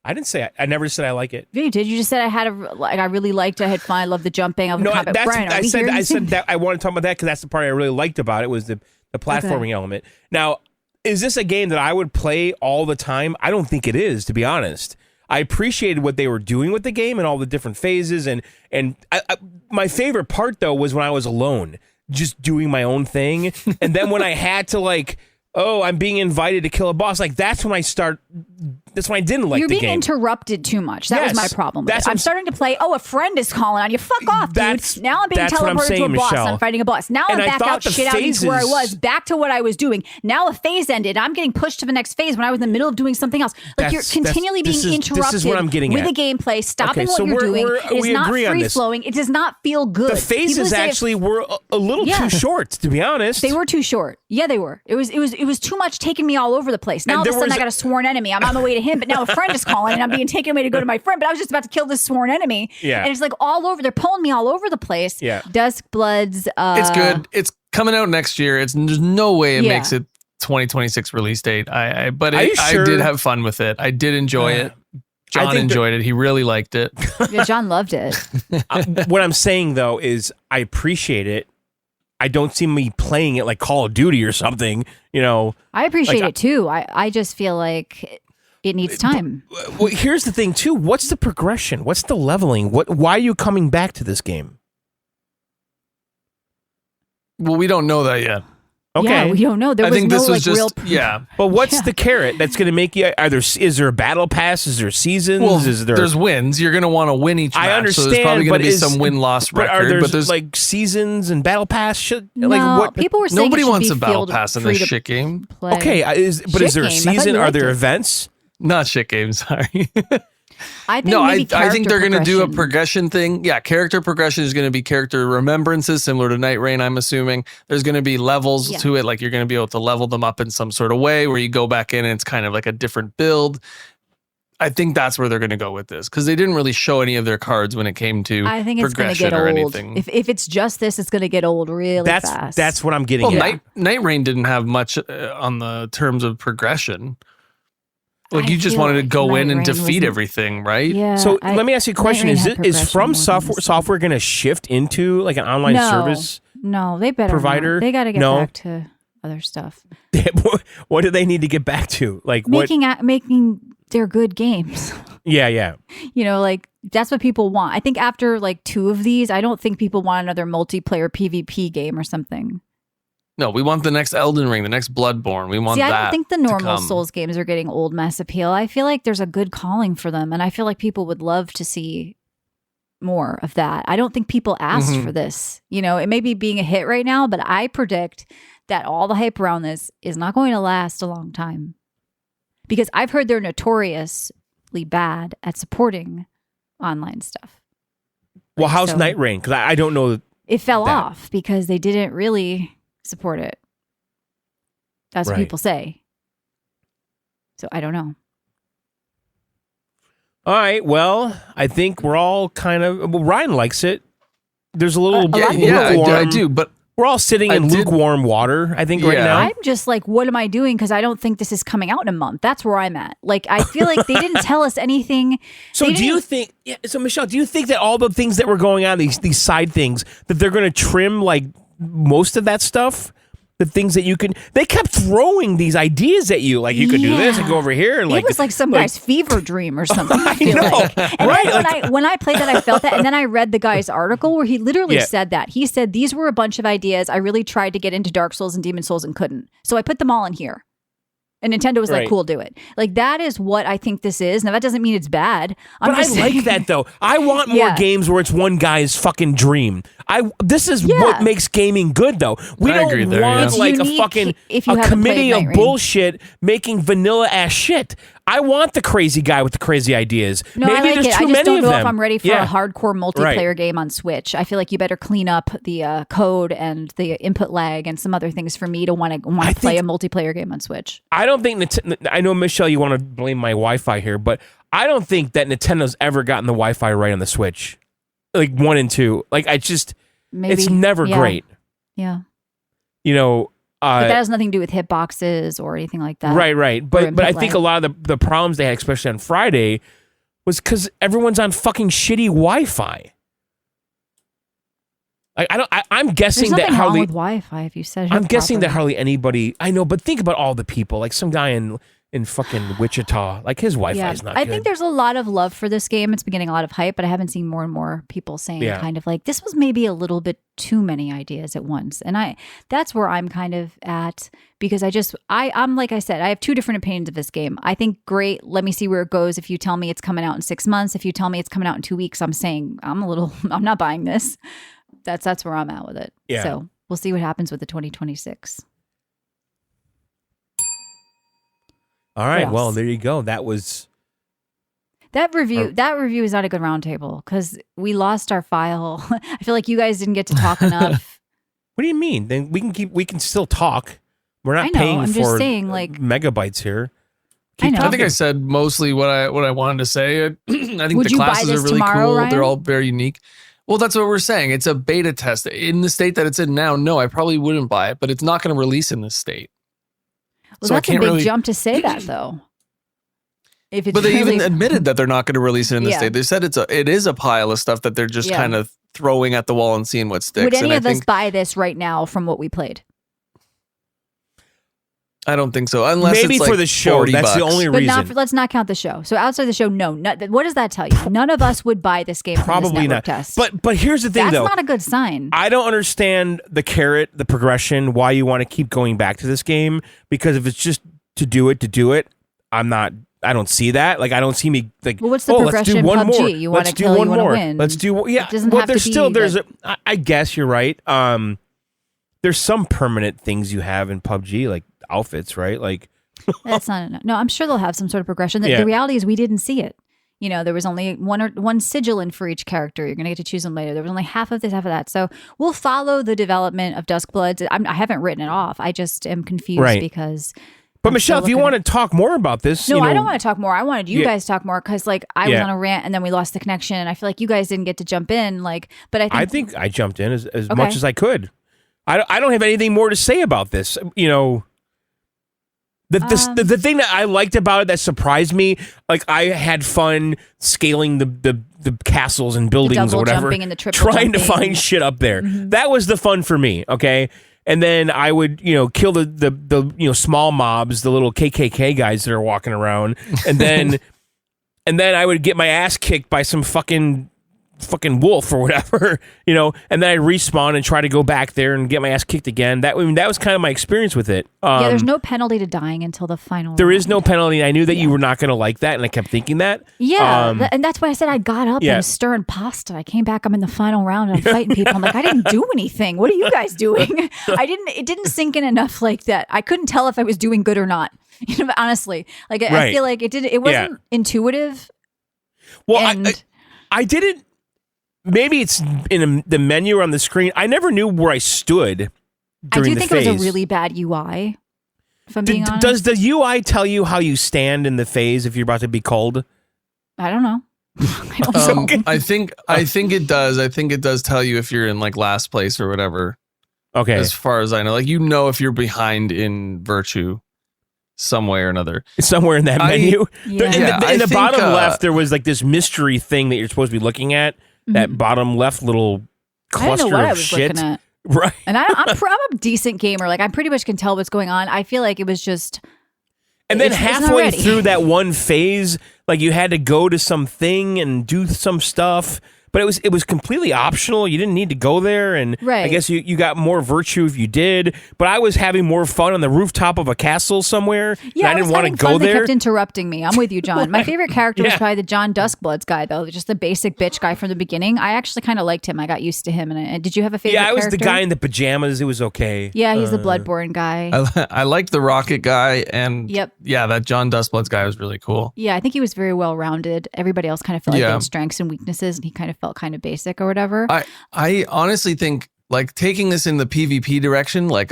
I didn't say I never said I like it. You did. You just said I really liked it. I had fun. I loved the jumping. I said that I want to talk about that because that's the part I really liked about it was the platforming element. Now, is this a game that I would play all the time? I don't think it is, to be honest. I appreciated what they were doing with the game and all the different phases. And my favorite part, though, was when I was alone, just doing my own thing. And then when I had to, like, oh, I'm being invited to kill a boss, like, that's when I didn't like the game. You're being interrupted too much. That was my problem with it. I'm starting to play, a friend is calling on you. Fuck off, dude. Now I'm being teleported to a boss. I'm fighting a boss. Now I'm back out shit out into where I was, back to what I was doing. Now a phase ended. I'm getting pushed to the next phase when I was in the middle of doing something else. Like, you're continually being interrupted this is what I'm getting with at. the gameplay, stopping what you're doing. It is not free-flowing. It does not feel good. The phases actually were a little too short, to be honest. They were too short. Yeah, they were. It was too much taking me all over the place. Now all of a sudden I got a sworn enemy. I'm on the way to him, but now a friend is calling and I'm being taken away to go to my friend, but I was just about to kill this sworn enemy. Yeah. And it's like all over. They're pulling me all over the place. Yeah. Duskbloods. It's good. It's coming out next year. There's no way it makes it 2026 release date. I did have fun with it. I did enjoy it. John enjoyed it. He really liked it. Yeah, John loved it. What I'm saying though is I appreciate it. I don't see me playing it like Call of Duty or something, you know. I appreciate it too. I just feel like it needs time. Well, here's the thing too. What's the progression? What's the leveling? Why are you coming back to this game? Well, we don't know that yet. Okay. Yeah, we don't know. There was I think no this was like real. just yeah. But what's the carrot that's going to make you? Is there a battle pass? Is there seasons? Well, is there? there's wins. You're going to want to win each match. I understand, So there's probably going but to be some win-loss But record. are there there's like seasons and battle pass? No, Like what? people were saying nobody it should wants be a battle field pass in free this to shit game. play. Okay, is there a Shit game. I thought season? you Are liked there it. events? Not shit game. Sorry. I think No, maybe I think they're going to do a progression. progression thing. Yeah, character progression is going to be character remembrances, similar to Night Rain, I'm assuming. There's going to be levels Yeah. to it. Like you're going to be able to level them up in some sort of way where you go back in and it's kind of like a different build. I think that's where they're going to go with this because they didn't really show any of their cards when it came to I think it's going to progression get or old. anything. If it's just this, it's going to get old really fast. That's what I'm getting Well, at. Night Rain didn't have much on the terms of progression. Like I you just feel wanted to like go in Night and Rain defeat wasn't- everything, right? Yeah. So let me ask you a question: Night Is Rain had is From progression more than this. Software going to shift into like an online No. service? No, they better provider? not. They got to get No. back to other stuff. What do they need to get back to? Like what? Making their good games. Yeah. You know, like that's what people want. I think after like 2 of these, I don't think people want another multiplayer PvP game or something. No, we want the next Elden Ring, the next Bloodborne. We want See, that. I don't think the to normal come. Souls games are getting old mass appeal. I feel like there's a good calling for them, and I feel like people would love to see more of that. I don't think people asked Mhm. for this. You know, it may be being a hit right now, but I predict that all the hype around this is not going to last a long time. Because I've heard they're notoriously bad at supporting online stuff. Well, how's so- Night Rain? Because I don't know. It fell That- off because they didn't really support it. That's what Right. people say. So I don't know. All right. Well, I think we're all kind of. Well, Ryan likes it. There's a little. A lot of Yeah, lukewarm. I do. But We're all sitting I in did- lukewarm water. I think right Yeah. now. I'm just like, what am I doing? Because I don't think this is coming out in a month. That's where I'm at. Like, I feel like they didn't tell us anything. So They do you didn't- think? Yeah, so Michelle, do you think that all the things that were going on, these side things, that they're going to trim like most of that stuff? The things that you can. They kept throwing these ideas at you, like you could do this and go over here, and like it was like some guy's fever dream or something. I feel know, like. And right, then when I played that, I felt that. And then I read the guy's article where he literally Yeah. said that. He said, these were a bunch of ideas. I really tried to get into Dark Souls and Demon Souls and couldn't. So I put them all in here. And Nintendo was Right. like, cool, do it. Like, that is what I think this is. Now, that doesn't mean it's bad. But I like that though. I want more Yeah. games where it's one guy's fucking dream. This is Yeah. what makes gaming good though. We I don't agree there, want yeah. It's like a unique fucking if you a haven't committee played of Night Rain. bullshit making vanilla ass shit. I want the crazy guy with the crazy ideas. No, Maybe I like there's it. too I just many don't of know them. if I'm ready for Yeah. a hardcore multiplayer game on Switch. I feel like you better clean up the code and the input lag and some other things for me to want to play a multiplayer game on Switch. I don't think I know, Michelle, you want to blame my Wi-Fi here, but I don't think that Nintendo's ever gotten the Wi-Fi right on the Switch. Like 1 and 2. Like Maybe it's never yeah. great. Yeah, You know, but that has nothing to do with hitboxes or anything like that. right. But input I think lag. a lot of the problems they had, especially on Friday, was because everyone's on fucking shitty Wi-Fi. I'm There's guessing nothing that wrong hardly. with Wi-Fi if you set it I'm up guessing that properly. hardly anybody. I know, but think about all the people. Like some guy in fucking Wichita, like his Wi-Fi is not I good. think there's a lot of love for this game. It's been getting a lot of hype, but I haven't seen more and more people saying Yeah. kind of like this was maybe a little bit too many ideas at once. And that's where I'm kind of at because I'm like I said, I have 2 different opinions of this game. I think great, let me see where it goes. If you tell me it's coming out in 6 months, if you tell me it's coming out in 2 weeks, I'm saying I'm not buying this. That's where I'm at with it. Yeah. So we'll see what happens with the 2026. All right, What well, else? there you go. That was That review is not a good roundtable because we lost our file. I feel like you guys didn't get to talk enough. What do you mean? Then we can still talk. We're not I know, paying I'm for just saying, like- megabytes here. I know. I think I said mostly what I wanted to say. I think Would the you buy classes are this really tomorrow, cool. Ryan? They're all very unique. Well, that's what we're saying. It's a beta test. In the state that it's in now, no, I probably wouldn't buy it, but it's not going to release in this state. Well, So I that's a can't big really- jump to say that, though. If it's But they really, even admitted that they're not going to release it in this Yeah. state. They said it is a pile of stuff that they're just Yeah. kind of throwing at the wall and seeing what sticks. would any and of us buy this right now from what we played? I don't think so. Unless maybe it's like for the show. $40. That's the only But reason. let's not count the show. So outside the show, no. What does that tell you? None of us would buy this game from this Probably network not. test. But here's the thing, That's though. not a good sign. I don't understand the carrot, the progression, why you want to keep going back to this game. Because if it's just to do it, I don't see that. Like, I don't see me like. Well, what's the let's progression do in one PUBG? more. You wanna Let's do kill, one you wanna more. win. Let's do. Yeah. It doesn't well, have to there's be still there's. that- I guess you're right. There's some permanent things you have in PUBG, like outfits, right? Like. That's not enough. No, I'm sure they'll have some sort of progression. Yeah. The reality is we didn't see it. You know, there was only one sigil in for each character. You're going to get to choose them later. There was only half of this, half of that. So we'll follow the development of Duskbloods. I haven't written it off. I just am confused because. But I'm Michelle, still if you looking want to talk more about this, No, you know, I don't want to talk more. I wanted you Yeah. guys to talk more because, like, I was on a rant and then we lost the connection. And I feel like you guys didn't get to jump in. Like, but I think I jumped in as much as I could. I don't have anything more to say about this. You know. The thing that I liked about it that surprised me, like I had fun scaling the castles and buildings double or whatever, jumping and the triple trying to jumping. find shit up there. Mm-hmm. That was the fun for me, okay? And then I would, kill the small mobs, the little KKK guys that are walking around, and then I would get my ass kicked by some fucking wolf or whatever, and then I respawn and try to go back there and get my ass kicked again. That was kind of my experience with it. yeah, there's no penalty to dying until the final. There round. is no penalty. I knew that you were not going to like that, and I kept thinking that. Yeah, and that's why I said I got up and was stirring pasta. I came back. I'm in the final round and I'm fighting people. I'm like, I didn't do anything. What are you guys doing? It didn't sink in enough like that. I couldn't tell if I was doing good or not. Honestly, like I feel like it wasn't intuitive. Well, I didn't. Maybe it's in the menu or on the screen. I never knew where I stood during the phase. I do think it was a really bad UI, if I'm being honest. Does the UI tell you how you stand in the phase if you're about to be called? I don't know. I don't know. I think it does. I think it does tell you if you're in like last place or whatever. Okay. As far as I know, like if you're behind in Virtue some way or another. Somewhere in that menu. Yeah. In the bottom left, there was like this mystery thing that you're supposed to be looking at. That bottom left little cluster I don't know what of I was shit. looking at. Right. And I'm a decent gamer. Like I pretty much can tell what's going on. I feel like it was just. And then it's not halfway ready. through that one phase, like you had to go to some thing and do some stuff. But it was completely optional. You didn't need to go there, and Right. I guess you got more virtue if you did. But I was having more fun on the rooftop of a castle somewhere. Yeah, and I didn't want to having go fun. They there. kept interrupting me. I'm with you, John. My favorite character was Yeah. probably the John Duskbloods guy, though. Just the basic bitch guy from the beginning. I actually kind of liked him. I got used to him. And did you have a favorite? Yeah, I was the character? guy in the pajamas. It was okay. Yeah, he's the Bloodborne guy. I liked the Rocket guy, and Yep. yeah, that John Dustbloods guy was really cool. Yeah, I think he was very well rounded. Everybody else kind of felt like they Yeah. had strengths and weaknesses, and he kind of felt kind of basic or whatever. I honestly think like taking this in the PvP direction, like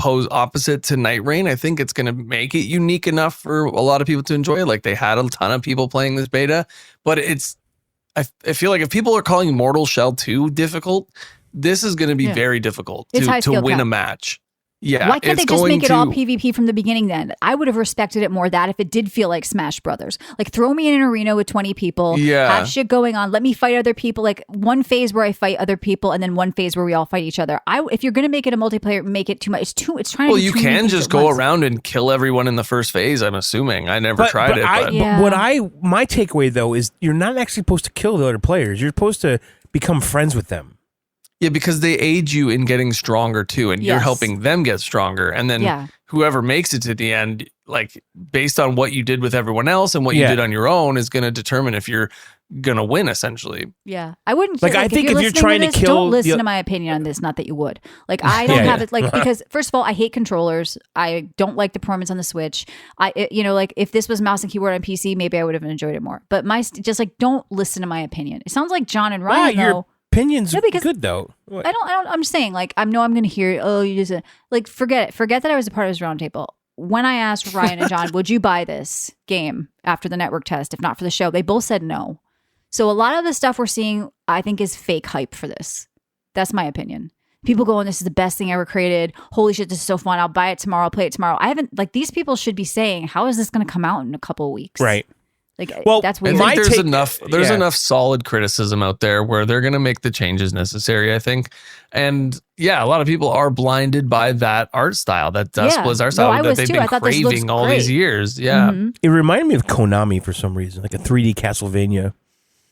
opposite to Night Rain, I think it's going to make it unique enough for a lot of people to enjoy it. Like they had a ton of people playing this beta, but I feel like if people are calling Mortal Shell 2 difficult, this is going to be very difficult It's high to skill win cap. a match. Yeah, Why can't they it's just going make it all to- PvP from the beginning then? I would have respected it more that if it did feel like Smash Brothers. Like throw me in an arena with 20 people, Yeah. have shit going on, let me fight other people, like one phase where I fight other people and then one phase where we all fight each other. If you're going to make it a multiplayer, make it too much. It's trying to Well, do you too many can things just at go once. around and kill everyone in the first phase, I'm assuming. I never tried it. But Yeah. My takeaway though is you're not actually supposed to kill the other players. You're supposed to become friends with them. yeah, because they aid you in getting stronger too, and you're Yes. helping them get stronger. And then whoever makes it to the end, like based on what you did with everyone else and what you did on your own, is going to determine if you're going to win, essentially. Yeah, I wouldn't. Like, I think if you're listening trying to this, kill don't listen the- to my opinion on this. Not that you would. Like, I don't Yeah, have yeah. it. Like, because first of all, I hate controllers. I don't like the performance on the Switch. Like if this was mouse and keyboard on PC, maybe I would have enjoyed it more. But just like, don't listen to my opinion. It sounds like John and Ryan Wow, though. your opinion's No, because good though. What? I'm just saying, like, I'm going to hear, oh, you just, like, forget it. Forget that I was a part of this roundtable. When I asked Ryan and John, would you buy this game after the network test, if not for the show, they both said no. So a lot of the stuff we're seeing, I think, is fake hype for this. That's my opinion. People going, this is the best thing ever created. Holy shit, this is so fun. I'll buy it tomorrow. I'll play it tomorrow. I haven't, like, these people should be saying, how is this going to come out in a couple of weeks? Right. Like, Well, that's I weird. think there's take- there's yeah. enough solid criticism out there where they're going to make the changes necessary, I think. And yeah, a lot of people are blinded by that art style, that Duskbloods art style I that was they've too. been I thought this looks craving all these great. years. Yeah. Mhm. It reminded me of Konami for some reason, like a 3D Castlevania.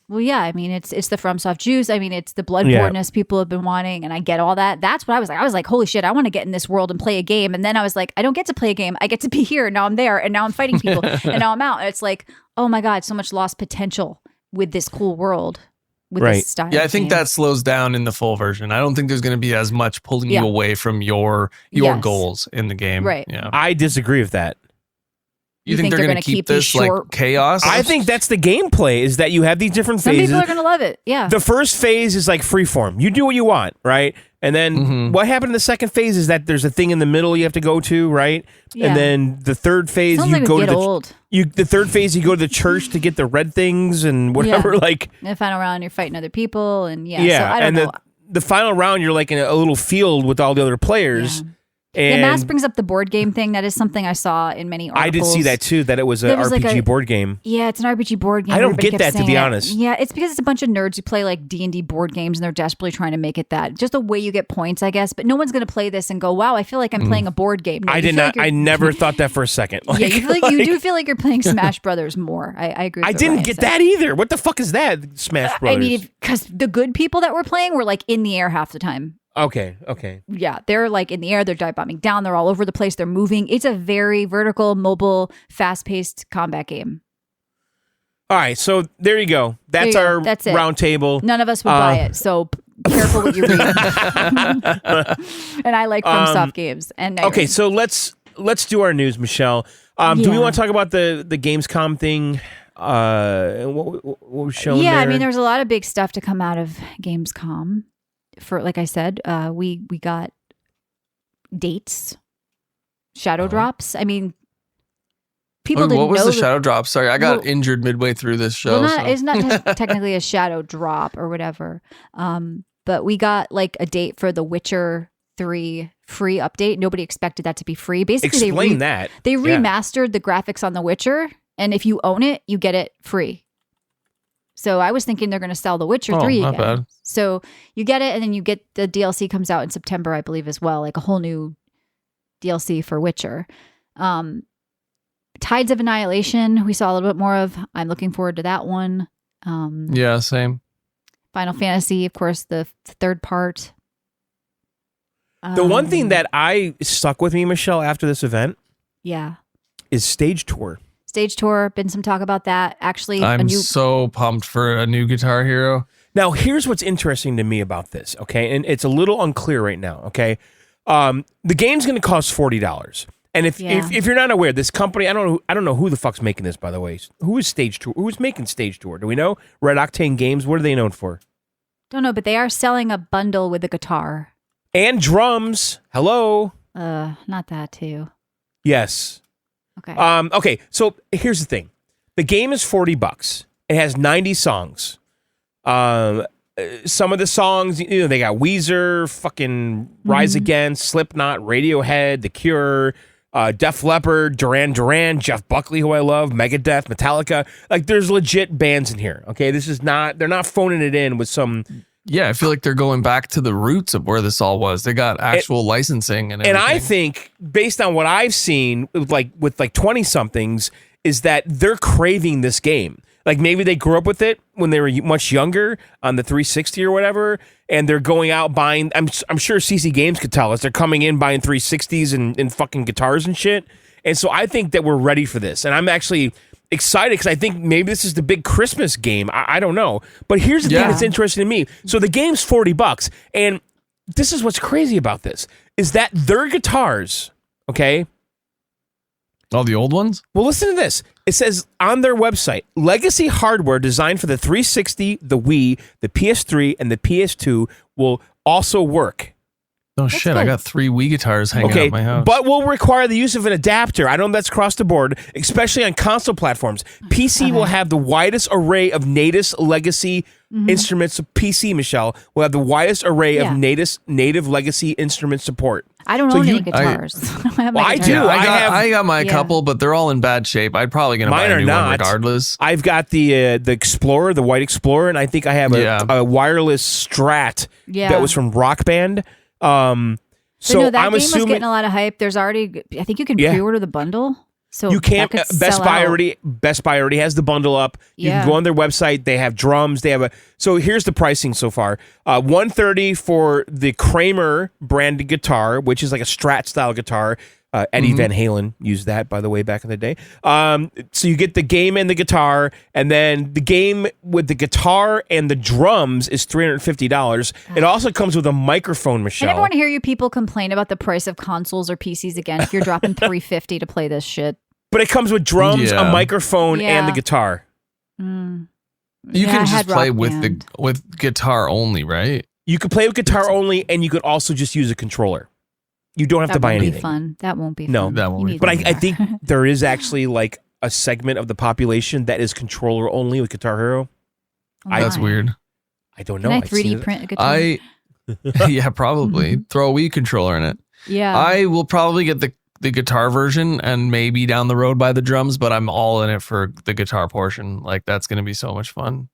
Well, yeah, I mean, it's the FromSoft juice. I mean, it's the bloodborne-ness people have been wanting, and I get all that. That's what I was like. I was like, holy shit, I want to get in this world and play a game. And then I was like, I don't get to play a game. I get to be here, and now I'm there, and now I'm fighting people, and now I'm out. And it's like, oh my God, so much lost potential with this cool world, with Right. this style. Yeah, I of think game. that slows down in the full version. I don't think there's going to be as much pulling Yeah. you away from your Yes. goals in the game. Right. Yeah. I disagree with that. You think they're going to keep these this like short- chaos? I think that's the gameplay, is that you have these different Some phases. people are going to love it. Yeah. The first phase is like freeform. You do what you want, right? And then what happened in the second phase is that there's a thing in the middle you have to go to, right? Yeah. And then the third phase Sounds you like we go to get the old. the third phase you go to the church to get the red things and whatever. Yeah. Like In the final round, you're fighting other people, and so I don't and know. the final round you're like in a little field with all the other players. Yeah. And Mass brings up the board game thing. That is something I saw in many articles. I did see that too, that it was an There was like RPG a- board game. Yeah, it's an RPG board game. I don't Everybody get kept that, to be saying it. honest. Yeah, it's because it's a bunch of nerds who play like D&D board games, and they're desperately trying to make it that. Just a way you get points, I guess. But no one's going to play this and go, wow, I feel like I'm playing a board game. No, I you did feel not. like you're- I never thought that for a second. Yeah, you feel like you do feel like you're playing Smash Brothers more. I agree with I what didn't Ryan get said. that either. What the fuck is that? Smash Brothers. I mean, because the good people that were playing were like in the air half the time. okay. Yeah, they're like in the air, they're dive bombing down, they're all over the place, they're moving. It's a very vertical, mobile, fast-paced combat game. All right, so there you go. That's There you go. our That's it. round table. None of us would buy it, so careful what you read. And I like FromSoft games. And Okay, so let's do our news, Michelle. Do we Yeah. want to talk about the Gamescom thing? What was shown yeah, there? I mean, there's a lot of big stuff to come out of Gamescom. For like I said, we got dates, shadow drops. I mean, people What didn't was know the shadow drop? Sorry, I got Well- injured midway through this show. Well, so- it's not technically a shadow drop or whatever. But we got like a date for the Witcher 3 free update. Nobody expected that to be free. Basically, explain that. they Yeah. remastered the graphics on The Witcher, and if you own it, you get it free. So I was thinking they're going to sell The Witcher 3 not again. bad. So you get it, and then you get the DLC comes out in September, I believe, as well, like a whole new DLC for Witcher. Tides of Annihilation, we saw a little bit more of. I'm looking forward to that one. Yeah, same. Final Fantasy, of course, the third part. The one thing that I stuck with me, Michelle, after this event Yeah. is Stage Tour. Stage Tour, been some talk about that. Actually, a I'm new so pumped for a new Guitar Hero. Now, here's what's interesting to me about this, okay? And it's a little unclear right now, okay? The game's going to cost $40. And if you're not aware, this company, I don't know who the fuck's making this, by the way. Who is Stage Tour? Who's making Stage Tour? Do we know? Red Octane Games. What are they known for? don't know, but they are selling a bundle with a guitar. And drums. Hello. Not that too. Yes. Okay. Okay, so here's the thing. The game is $40. It has 90 songs. Some of the songs, they got Weezer, fucking Rise Against, Slipknot, Radiohead, The Cure, Def Leppard, Duran Duran, Jeff Buckley, who I love, Megadeth, Metallica. Like, there's legit bands in here. Okay, they're not phoning it in with some. Yeah, I feel like they're going back to the roots of where this all was. They got actual licensing and everything. And I think, based on what I've seen with 20 somethings, is that they're craving this game. Like, maybe they grew up with it when they were much younger on the 360 or whatever, and they're going out buying. I'm sure CC Games could tell us they're coming in buying 360s and fucking guitars and shit. And so I think that we're ready for this, and I'm actually excited because I think maybe this is the big Christmas game. I don't know, but here's the thing that's interesting to me. So the game's $40, and this is what's crazy about this is that their guitars, okay. All the old ones? Well, listen to this. It says on their website, legacy hardware designed for the 360, the Wii, the PS3, and the PS2 will also work. Oh, shit. good. I got 3 Wii guitars hanging out Okay, my house. but will require the use of an adapter. I know that's across the board, especially on console platforms. PC will have the widest array of native legacy instruments. PC, Michelle, will have the widest array of native legacy instrument support. I don't So own you- any guitars. I don't have my Well, I guitar. do. Yeah, I got my Yeah. couple, but they're all in bad shape. I'd probably gonna buy Mine a are new one not. regardless. I've got the Explorer, the white Explorer, and I think I have a wireless Strat Yeah. that was from Rock Band. But So no, that I'm game was assuming getting a lot of hype. There's already, I think you can Yeah. pre-order the bundle. So you can't. that could Best sell Buy out. already has the bundle up. You Yeah. can go on their website. They have drums. They have a. So here's the pricing so far: $130 for the Kramer branded guitar, which is like a Strat style guitar. Eddie Van Halen used that, by the way, back in the day. So you get the game and the guitar, and then the game with the guitar and the drums is $350. It also comes with a microphone, I Michelle. never want to hear you people complain about the price of consoles or PCs again if you're dropping $350 to play this shit. But it comes with drums, Yeah. a microphone, Yeah. and the guitar. Mm. You Yeah, I can just had play Rock with Band. with guitar only, right? You could play with guitar only, and you could also just use a controller. You don't have That to buy won't anything. be fun. That won't be No. fun. That won't You be need But the I guitar. think there is actually like a segment of the population that is controller only with Guitar Hero. Oh That's my. weird. I don't know. Can I I've seen 3D it. print a guitar? Yeah, probably throw a Wii controller in it. Yeah. I will probably get the guitar version and maybe down the road buy the drums, but I'm all in it for the guitar portion. Like that's going to be so much fun.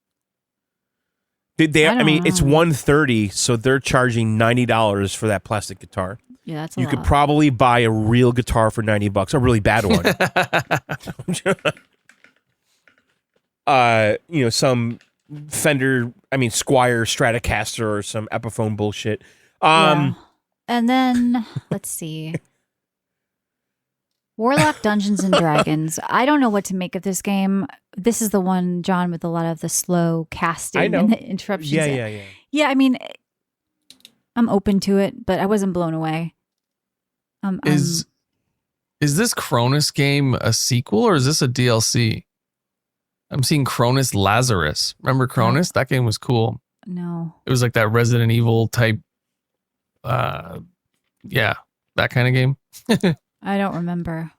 I I mean, don't it's know. $130, so they're charging $90 for that plastic guitar. yeah, that's a You lot. could probably buy a real guitar for $90, a really bad one. Some Fender, Squier Stratocaster or some Epiphone bullshit. Yeah. And then let's see. Warlock Dungeons and Dragons. I don't know what to make of this game. This is the one, John, with a lot of the slow casting I know. and the interruptions. Yeah. Yeah, I mean, I'm open to it, but I wasn't blown away. Is this Cronus game a sequel or is this a DLC? I'm seeing Cronus Lazarus. Remember Cronus? That game was cool. No. It was like that Resident Evil type. Yeah, that kind of game. I don't remember.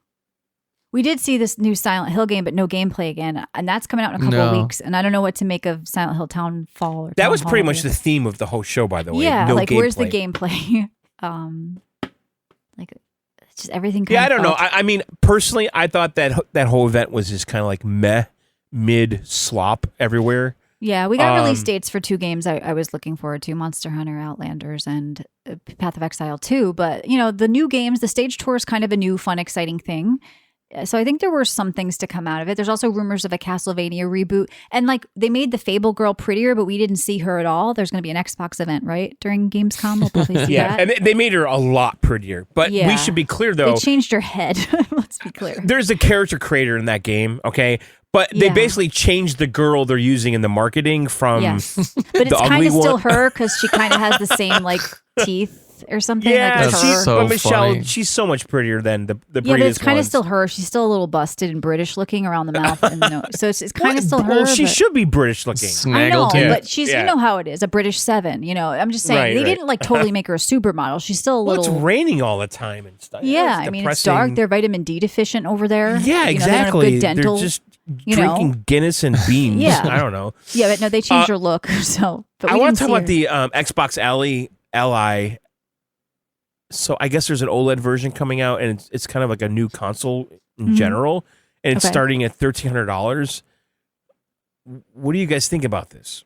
We did see this new Silent Hill game, but no gameplay again, and that's coming out in a couple of No. weeks. And I don't know what to make of Silent Hill Townfall. Or That Town was Hall, pretty much the whatever. theme of the whole show, by the way. Yeah, No like where's the gameplay. gameplay? Like it's just everything. Yeah, I kind don't of know. I mean, personally, I thought that whole event was just kind of like mid slop everywhere. Yeah, we got release Um, dates for two games I was looking forward to: Monster Hunter, Outlanders, and Path of Exile 2. But the new games, the stage tour is kind of a new, fun, exciting thing. So I think there were some things to come out of it. There's also rumors of a Castlevania reboot, and like they made the Fable girl prettier, but we didn't see her at all. There's going to be an Xbox event, right, during Gamescom. We'll probably see Yeah, that. and they made her a lot prettier. But Yeah. we should be clear, They though. changed her head. Let's be clear. There's a character creator in that game, okay? But they Yeah. basically changed the girl they're using in the marketing from Yes, but it's ugly kind of still one. her because she kind of has the same like teeth or something. Yeah, like That's her. she's so but Michelle, funny. she's so much prettier than the Yeah, but previous it's kind of ones. still her. She's still a little busted and British looking around the mouth and the nose. So it's kind of still her. Well, she but- should be British looking. I know, Snaggletooth. but she's Yeah. you know how it is, a British 7. I'm just saying Right, they right. didn't like totally make her a supermodel. She's still a Well, little. it's raining all the time and stuff. Yeah, That's I mean it's depressing. dark. They're vitamin D deficient over there. Yeah, They don't have exactly. good dental. They're just you know. drinking Guinness and beans. Yeah. I don't know. Yeah, but no, they changed her look. So, but I we want didn't to talk see about her. the Xbox Ally. So I guess there's an OLED version coming out, and it's kind of like a new console in Mhm. general, and it's Okay. starting at $1,300. What do you guys think about this?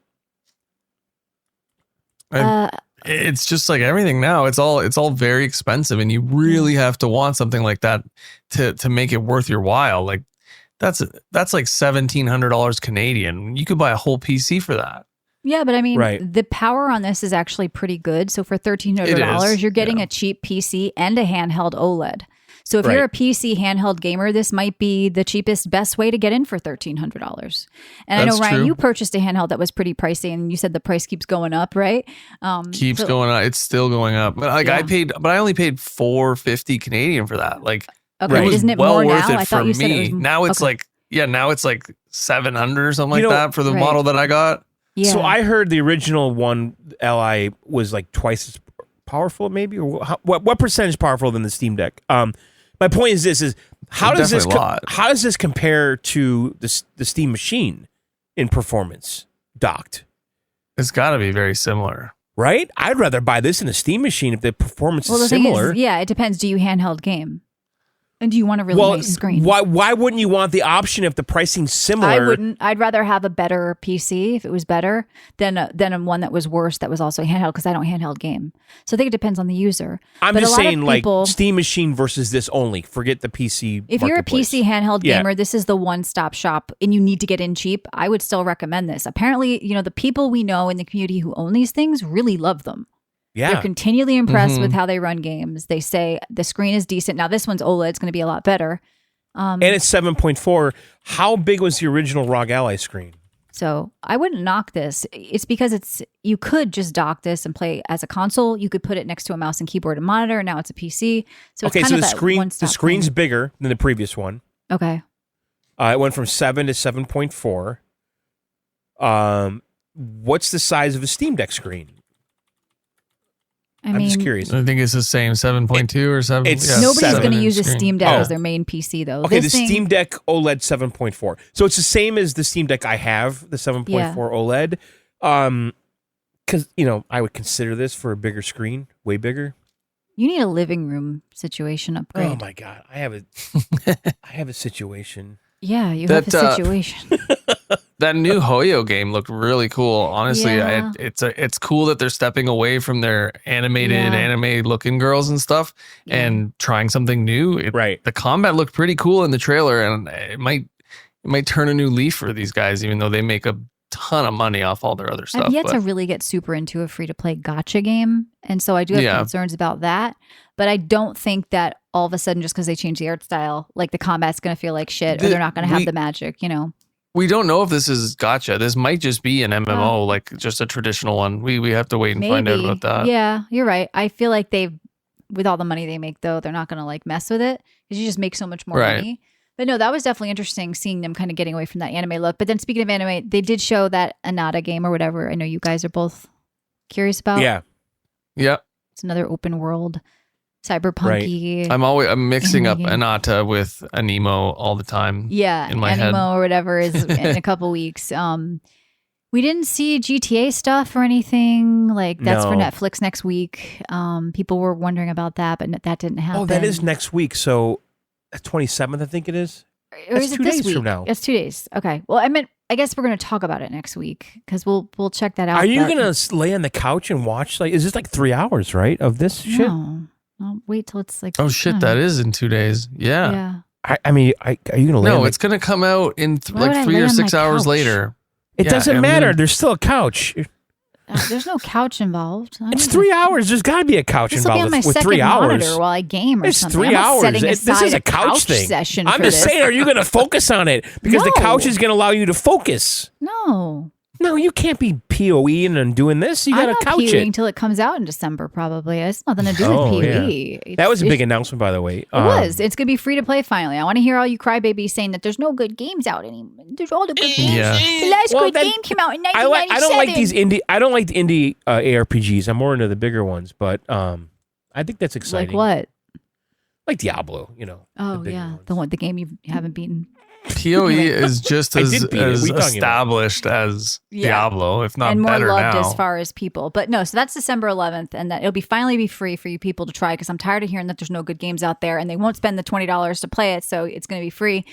It's just like everything now. It's all very expensive, and you really have to want something like that to make it worth your while. Like that's like $1,700 Canadian. You could buy a whole PC for that. Yeah, but I mean, Right. the power on this is actually pretty good. So for $1,300, It is, you're getting yeah. a cheap PC and a handheld OLED. So if Right. you're a PC handheld gamer, this might be the cheapest, best way to get in for $1,300. And I know, That's Ryan, true. you purchased a handheld that was pretty pricey, and you said the price keeps going up, right? Keeps so- going up. It's still going up. But like Yeah. I only paid $450 Canadian for that. Like Okay, Right. but isn't it well more worth now? it I thought for you said me. it was Now it's okay. now it's like 700 or something You like know, that for the Right. model that I got. Yeah. So I heard the original one, Ally, was like twice as powerful, maybe, or what percentage powerful than the Steam Deck? My point is this: how does this Definitely a lot. how does this compare to the Steam Machine in performance docked? It's got to be very similar. Right? I'd rather buy this in a Steam machine if the performance Well, the is similar. thing is, yeah, it depends. Do you handheld game? And do you want a really nice screen? Why wouldn't you want the option if the pricing's similar? I wouldn't. I'd rather have a better PC if it was better than one that was worse that was also handheld because I don't handheld game. So I think it depends on the user. I'm But just a lot of saying, like, people- Steam machine versus this only. Forget the PC. If you're a marketplace. PC handheld Yeah. gamer, this is the one-stop shop and you need to get in cheap. I would still recommend this. Apparently, the people we know in the community who own these things really love them. Yeah. They're continually impressed Mm-hmm. with how they run games. They say the screen is decent. Now, this one's OLED. It's going to be a lot better. And it's 7.4. How big was the original ROG Ally screen? So I wouldn't knock this. It's because you could just dock this and play as a console. You could put it next to a mouse and keyboard and monitor. Now it's a PC. So Okay, it's so kind the of that the screen's bigger than the previous one. Okay. It went from 7 to 7.4. What's the size of a Steam Deck screen? I'm just curious. I think it's the same 7.2 or 7. It's- yeah, Nobody's 7 going to inch use a screen. Steam Deck Oh. as their main PC, though. Okay, This the thing- Steam Deck OLED 7.4. So it's the same as the Steam Deck I have, the 7.4 OLED. Because, I would consider this for a bigger screen, way bigger. You need a living room situation upgrade. Oh my God. I have a situation. Yeah, you have a situation. That new Hoyo game looked really cool. Honestly, Yeah. it's cool that they're stepping away from their animated Yeah. anime looking girls and stuff and trying something new. Right. The combat looked pretty cool in the trailer, and it might turn a new leaf for these guys, even though they make a ton of money off all their other stuff. I've yet but- to really get super into a free-to-play gotcha game, and so I do have Yeah. concerns about that. But I don't think that all of a sudden, just because they change the art style, like the combat's going to feel like shit, or they're not going to have the magic, We don't know if this is gotcha. This might just be an MMO, like just a traditional one. We have to wait and find out about that. Yeah, you're right. I feel like with all the money they make, though, they're not going to mess with it because you just make so much more Right. money. But no, that was definitely interesting seeing them kind of getting away from that anime look. But then speaking of anime, they did show that Anata game or whatever. I know you guys are both curious about. Yeah. Yeah. It's another open world, cyberpunky. I'm mixing up Anime game. Anata with Anemo all the time. Yeah, in my head. Animo or whatever is in a couple weeks. We didn't see GTA stuff or anything. Like that's for No. Netflix next week. People were wondering about that, but that didn't happen. Oh, that is next week. So 27th, I think it is. Or that's is it 2 this days week? from now. It's 2 days. Okay. Well, I guess we're going to talk about it next week because we'll check that out. Are you but- going to lay on the couch and watch? Is this 3 hours, right, of this shit? No. I'll wait till it's like. Oh shit, that is in 2 days. Yeah. Yeah. I mean, are you going to lay on No, the it's gonna come out in Why would I 3 lay or on 6 my hours couch? later. It Yeah, doesn't I matter. mean- There's still a couch. There's no couch involved. It's 3 hours. There's got to be a couch This will be on involved my with second 3 hours. monitor while I game or It's something. 3 I'm not hours. setting This aside is a couch thing. session I'm for just this. saying, are you going to focus on it? Because the No. couch is going to allow you to focus. No. No, you can't be PoEing and doing this. You got I'm to not couch PoEing it. until it comes out in December, probably. It's nothing to do Oh, with yeah. PoE. That was a big announcement, by the way. It was. It's going to be free to play finally. I want to hear all you crybabies saying that there's no good games out anymore. There's all the good games. Yeah. The last Well, good that- game came out in I 1997. don't like these indie. I don't like the indie ARPGs. I'm more into the bigger ones, but I think that's exciting. Like what? Like Diablo, Oh, bigger yeah. ones. The game you haven't beaten. PoE is just I as, did beat it. as What are you talking about? established as Yeah. Diablo, if not and more better loved now. as far as people. But no, so that's December 11th, and that it'll finally be free for you people to try because I'm tired of hearing that there's no good games out there, and they won't spend the $20 to play it, so it's going to be free.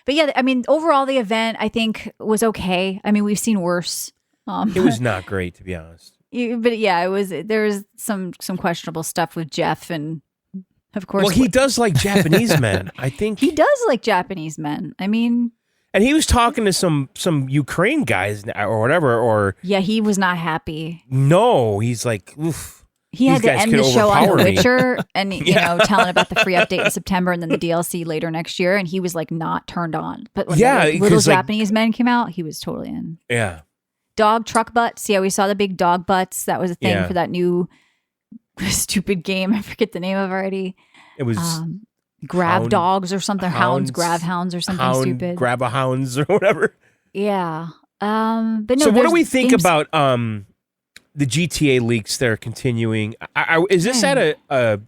But yeah, I mean, overall, the event I think was okay. I mean, we've seen worse. It was not great, to be honest. But yeah, it was. There was some questionable stuff with Jeff, and of course, Well, he does like Japanese men. I think he does like Japanese men. I mean, and he was talking to some Ukraine guys or whatever. Or yeah, he was not happy. no, he's like, oof. He These had to guys end could the show on The overpower me. Witcher and, telling about the free update in September and then the DLC later next year. And he was like not turned on. But when Yeah, the little 'cause, like- Japanese men came out, he was totally in. Yeah. Dog truck butts. Yeah, we saw the big dog butts. That was a thing Yeah. for that new stupid game. I forget the name of already. It was Grab Hound- dogs or something. Hounds, hounds, grab hounds or something hound, stupid. grab a hounds or whatever. Yeah. But no. So what do there's we think games- about the GTA leaks that are continuing? Is this at an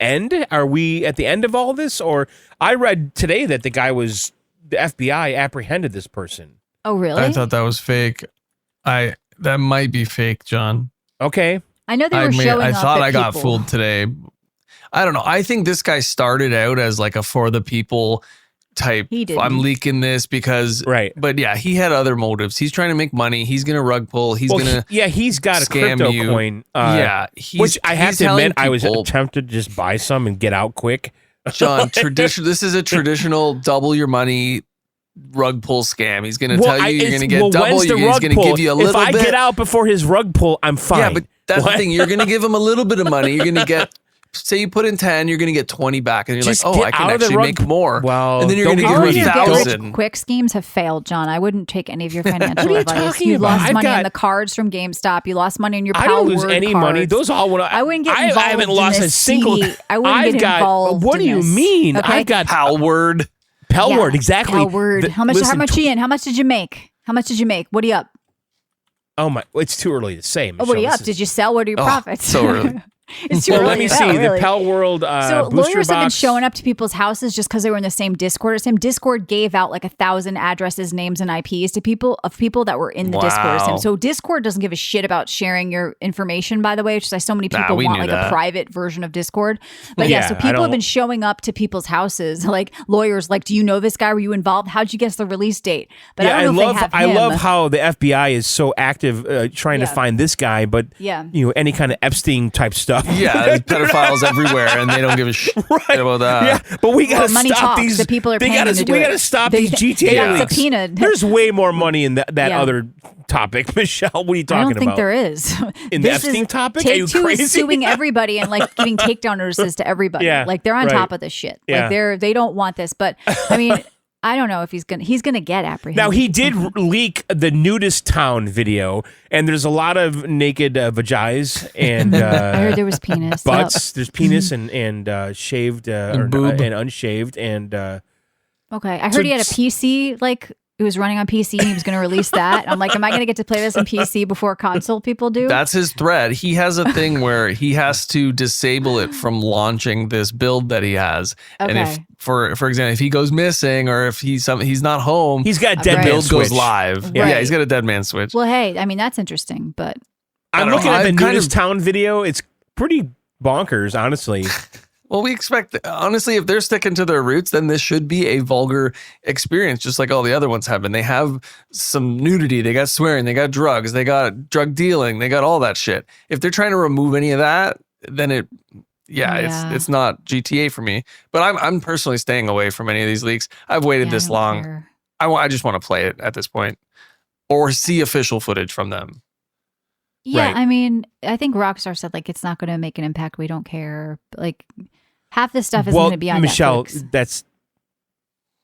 end? Are we at the end of all this? Or I read today that the FBI apprehended this person. Oh, really? I thought that was fake. That might be fake, John. Okay. I know they were showing I off thought that I got people- fooled today. I don't know. I think this guy started out as like a for the people type. He didn't. I'm leaking this because Right. But yeah, he had other motives. He's trying to make money. He's gonna rug pull. He's gonna he's got a scam crypto you. coin. He's, which I have he's to admit, telling I was people- tempted to just buy some and get out quick. John, this is a traditional double your money rug pull scam. He's going to tell you you're going to get double. When's the He's rug going to pull? give you a little If I bit. get out before his rug pull, I'm fine. Yeah, but that's What? the thing. You're going to give him a little bit of money. You're going to get, say you put in 10, you're going to get 20 back. And you're Just like, get I can out of the actually rug make pull. more. Well, and then you're don't going to get All give of greedy. him your Don't- get 1,000. rich quick schemes have failed, John. I wouldn't take any of your financial What are you advice. talking You about? lost I've money on got- the cards from GameStop. You lost money on your I Pal don't lose Word any cards. money. Those all went. I wouldn't get I involved haven't in lost a this single. CD. I wouldn't I've get got. involved What do in you this. mean? Okay? I've got Pal Word. Pal Yeah, Word exactly. Pal Word. How much? Listen, How much? Ian? How much did you make? How much did you make? What are you up? Oh my! It's too early to say. Oh, what are you Michelle. up? This is- Did you sell? What are your Oh, profits? so early. It's too Well, early. let me to see. tell, The really. Pal World So booster lawyers have been box. showing up to people's houses just because they were in the same Discord. The same Discord gave out like 1,000 addresses, names, and IPs to people that were in the Discord. Wow. So Discord doesn't give a shit about sharing your information, by the way, which is why so many people we want knew like a that. private version of Discord. But yeah, Yeah, so I people have don't- been showing up to people's houses, like lawyers, like, do you know this guy? Were you involved? How'd you guess the release date? But Yeah, I don't know if they have I him. love how the FBI is so active trying to Yeah. find this guy, but Yeah. any kind of Epstein type stuff. Yeah, there's pedophiles everywhere, and they don't give a shit about that. Yeah, but we gotta Well, money stop talks. these. The people are they paying gotta, them to do we it. gotta stop They- these GTA they got leaks. subpoenaed. There's way more money in that Yeah. other topic, Michelle. What are you I talking don't think about? there is. In the This Epstein is- topic? Are you Take-Two crazy? is suing everybody and like giving takedown notices to everybody. Yeah, like they're on right. top of this shit. Yeah. Like they don't want this. But I mean, I don't know if he's gonna get apprehended. Now he did leak the nudist town video, and there's a lot of naked vaginas and I heard there was penis. butts. There's penis and shaved boob. and unshaved and. Okay, I heard So he had a s- PC. Like it was running on PC. And he was going to release that. I'm like, am I going to get to play this on PC before console people do? That's his threat. He has a thing where he has to disable it from launching this build that he has. And if, Okay. for example, if he goes missing or if he's not home, He's got a dead Right. man build switch. goes live. Right. Yeah, he's got a dead man switch. well, hey, I mean that's interesting, but I'm I don't looking know. at the I've kind nudist of- town video. It's pretty bonkers, honestly. Well, we expect, honestly, if they're sticking to their roots, then this should be a vulgar experience, just like all the other ones have been. They have some nudity, they got swearing, they got drugs, they got drug dealing, they got all that shit. If they're trying to remove any of that, then Yeah. it's not GTA for me. But I'm personally staying away from any of these leaks. I've waited yeah, I this don't long. care. I just want to play it at this point, or see official footage from them. Yeah, Right. I mean, I think Rockstar said like it's not going to make an impact. We don't care. Like half this stuff is Well, going to be on Michelle, Netflix.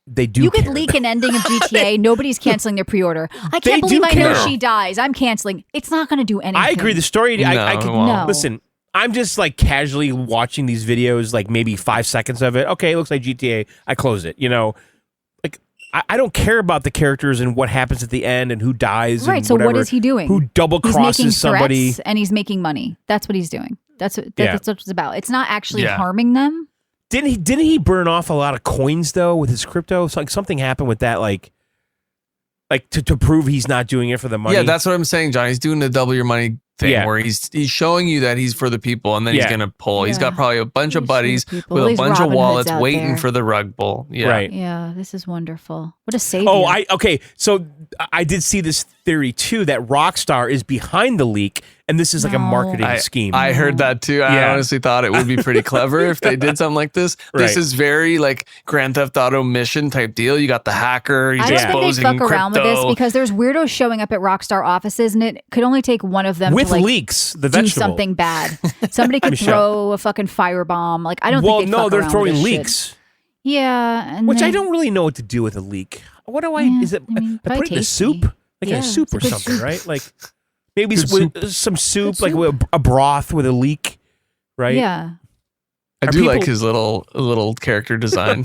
they do. You could care. leak an ending of GTA. Nobody's canceling their pre-order. I They can't believe do I know care. she dies. I'm canceling. It's not going to do anything. I agree. The story. I No, could it won't. No. listen. I'm just like casually watching these videos, like maybe 5 seconds of it. Okay, it looks like GTA. I close it. Like I don't care about the characters and what happens at the end and who dies. Right. And So whatever, what is he doing? Who double He's making crosses somebody? threats and he's making money. That's what he's doing. That's what Yeah. that's what it's about. It's not actually Yeah. harming them. Didn't he burn off a lot of coins though with his crypto? So, like something happened with that, like to prove he's not doing it for the money. Yeah, that's what I'm saying, John. He's doing the double your money thing Yeah. where he's showing you that he's for the people, and then he's Yeah. gonna pull. He's Yeah. got probably a bunch He's of for the buddies people. with All a these bunch of Robin Hoods wallets out waiting there. for the rug pull. Yeah. Right. Yeah, this is wonderful. What a savior. Oh, okay. So I did see this theory too that Rockstar is behind the leak, and this is like a No. marketing scheme. I heard that too. I Yeah. honestly thought it would be pretty clever if they did something like this. This Right. is very like Grand Theft Auto mission type deal. You got the hacker. He's I don't think they exposing fuck crypto. around with this because there's weirdos showing up at Rockstar offices, and it could only take one of them with to like leaks, the do vegetable. something bad. Somebody could Michelle. throw a fucking firebomb. Like I don't well, think they no, fuck they're around throwing with this shit. leaks, Yeah, and which I they- don't really know what to do with a leak. What do I? Yeah, Is it? I mean, I put probably it in a tasty. soup, like in Yeah, a soup it's a or good something, soup. right? Like maybe Good with some soup, Good like soup. with a broth with a leak, right? Yeah. I Are do like people- his little character design.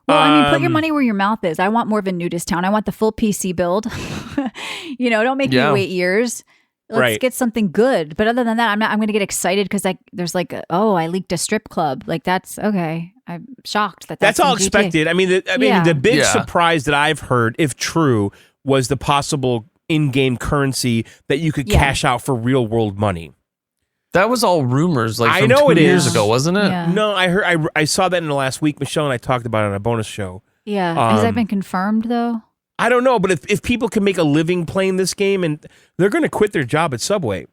Well, I mean, put your Um, money where your mouth is. I want more of a nudist town. I want the full PC build. Don't make Yeah. me wait years. Let's Right. get something good. But other than that, I'm going to get excited because there's like, I leaked a strip club. Like that's okay. I'm shocked that's all in GTA. expected. I mean, Yeah. the big Yeah. surprise that I've heard, if true, was the possible in-game currency that you could cash out for real-world money. That was all rumors, like from I know 2 it years is. ago, wasn't it? Yeah. No, I saw that in the last week. Michelle and I talked about it on a bonus show. Yeah. Has that been confirmed though? I don't know, but if people can make a living playing this game, and they're going to quit their job at Subway.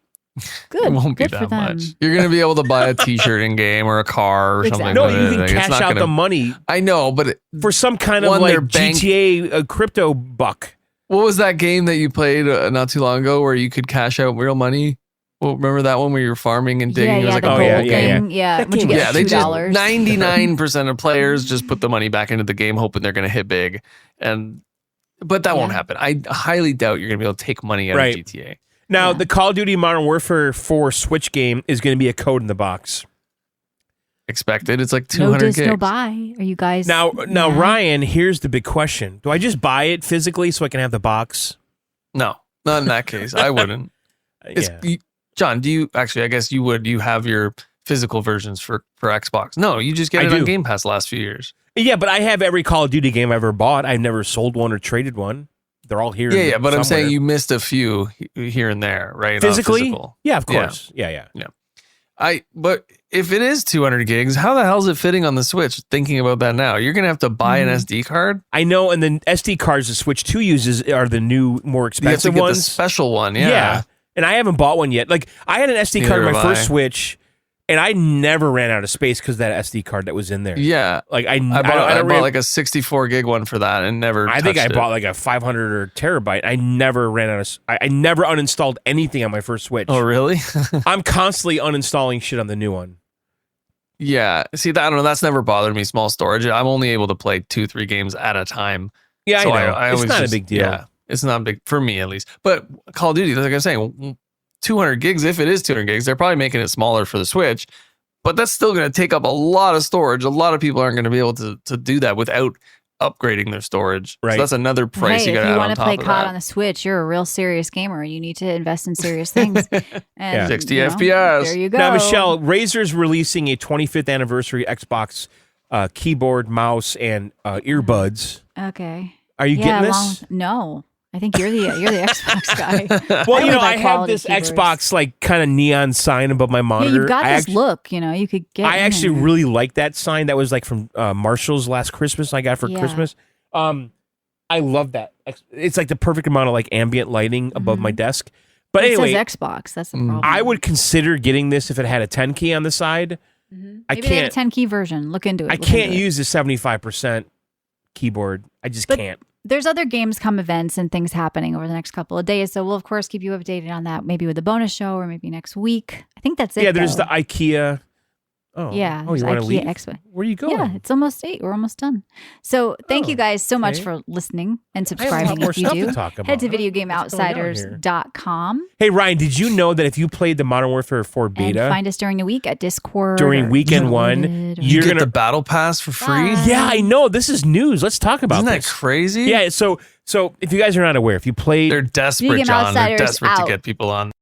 Good. It won't be Good for that them. much. You're going to be able to buy a T-shirt in game or a car or something. No, with you it. can Like, it's cash not out gonna- the money I know, but for some kind of One, like their bank- GTA crypto buck. what was that game that you played not too long ago where you could cash out real money? Well, remember that one where you were farming and digging? Yeah, It was like the a gold yeah, gold yeah, game. thing. Yeah. That Would you game- get Yeah, they just $2? 99% of players just put the money back into the game, hoping they're going to hit big, but that won't happen. I highly doubt you're going to be able to take money out Right. of GTA. Now, the Call of Duty Modern Warfare 4 Switch game is going to be a code in the box. Expected. It's like No 200 dis, gigs. no buy. Are you guys Now, mad? Ryan, here's the big question: do I just buy it physically so I can have the box? No, not in that case. I wouldn't. John, do you actually? I guess you would. You have your physical versions for Xbox. No, you just get I it on do. Game Pass the last few years. Yeah, but I have every Call of Duty game I've ever bought. I've never sold one or traded one. They're all here. Yeah, but I'm somewhere. saying you missed a few here and there, right? physically. Physical. Yeah, of course. Yeah. But if it is 200 gigs, how the hell is it fitting on the Switch? Thinking about that now, you're gonna have to buy an SD card. I know, and the SD cards the Switch 2 uses are the new, more You have to expensive get ones. the special one. Yeah. And I haven't bought one yet. Like, I had an SD card Neither in my have first I. Switch, and I never ran out of space because of that SD card that was in there. Yeah. Like, I bought like a 64 gig one for that and never. I think I touched it. bought like a 500 or terabyte. I never ran out of. I never uninstalled anything on my first Switch. Oh, really? I'm constantly uninstalling shit on the new one. Yeah. See, I don't know. That's never bothered me. Small storage. I'm only able to play 2-3 games at a time. Yeah, So I know. I it's always not just- a big deal. Yeah, it's not big for me at least. But Call of Duty, like I was saying, 200 gigs. If it is 200 gigs, they're probably making it smaller for the Switch. But that's still going to take up a lot of storage. A lot of people aren't going to be able to do that without upgrading their storage. Right. So that's another price Hey, you got if to you add want on to play top of COD that. on the Switch, you're a real serious gamer. You need to invest in serious things. And, 60 you know, FPS. There you go. Now, Michelle, Razer's releasing a 25th anniversary Xbox keyboard, mouse, and earbuds. Okay. Are you getting this? No. I think you're the Xbox guy. Well, you know, buy I have quality this keyboards. Xbox like kind of neon sign above my Yeah, monitor. you've got I this look. You know, you could get. I in actually there. really like that sign. That was like from Marshall's last Christmas. I got for Yeah. Christmas. I love that. It's like the perfect amount of like ambient lighting above my desk. But It anyway, says Xbox. That's the problem. I would consider getting this if it had a 10 key on the side. I Maybe they have a can't. 10 key version. Look into it. I Look can't into it. use the 75% keyboard. I just But can't. There's other Gamescom events and things happening over the next couple of days. So we'll, of course, keep you updated on that, maybe with a bonus show or maybe next week. I think that's it. Yeah, there's though. the IKEA. Oh, Yeah, Oh, you there's want to IKEA leave? Expo. Where are you going? Yeah, it's almost 8. We're almost done. So thank you Oh, guys so much okay. for listening and I have a lot subscribing more if you stuff do. to talk about. Head to What's going on here? videogameoutsiders.com Hey, Ryan, did you know that if you played the Modern Warfare 4 and beta find us during the week at Discord. during or weekend one, Reddit or- You you're get gonna the battle pass for free. Bye. Yeah, I know. This is news. Let's talk about Isn't that this. crazy? Yeah, so if you guys are not aware, if you played They're desperate, Video Game John. They're Outsiders desperate to out. get people on.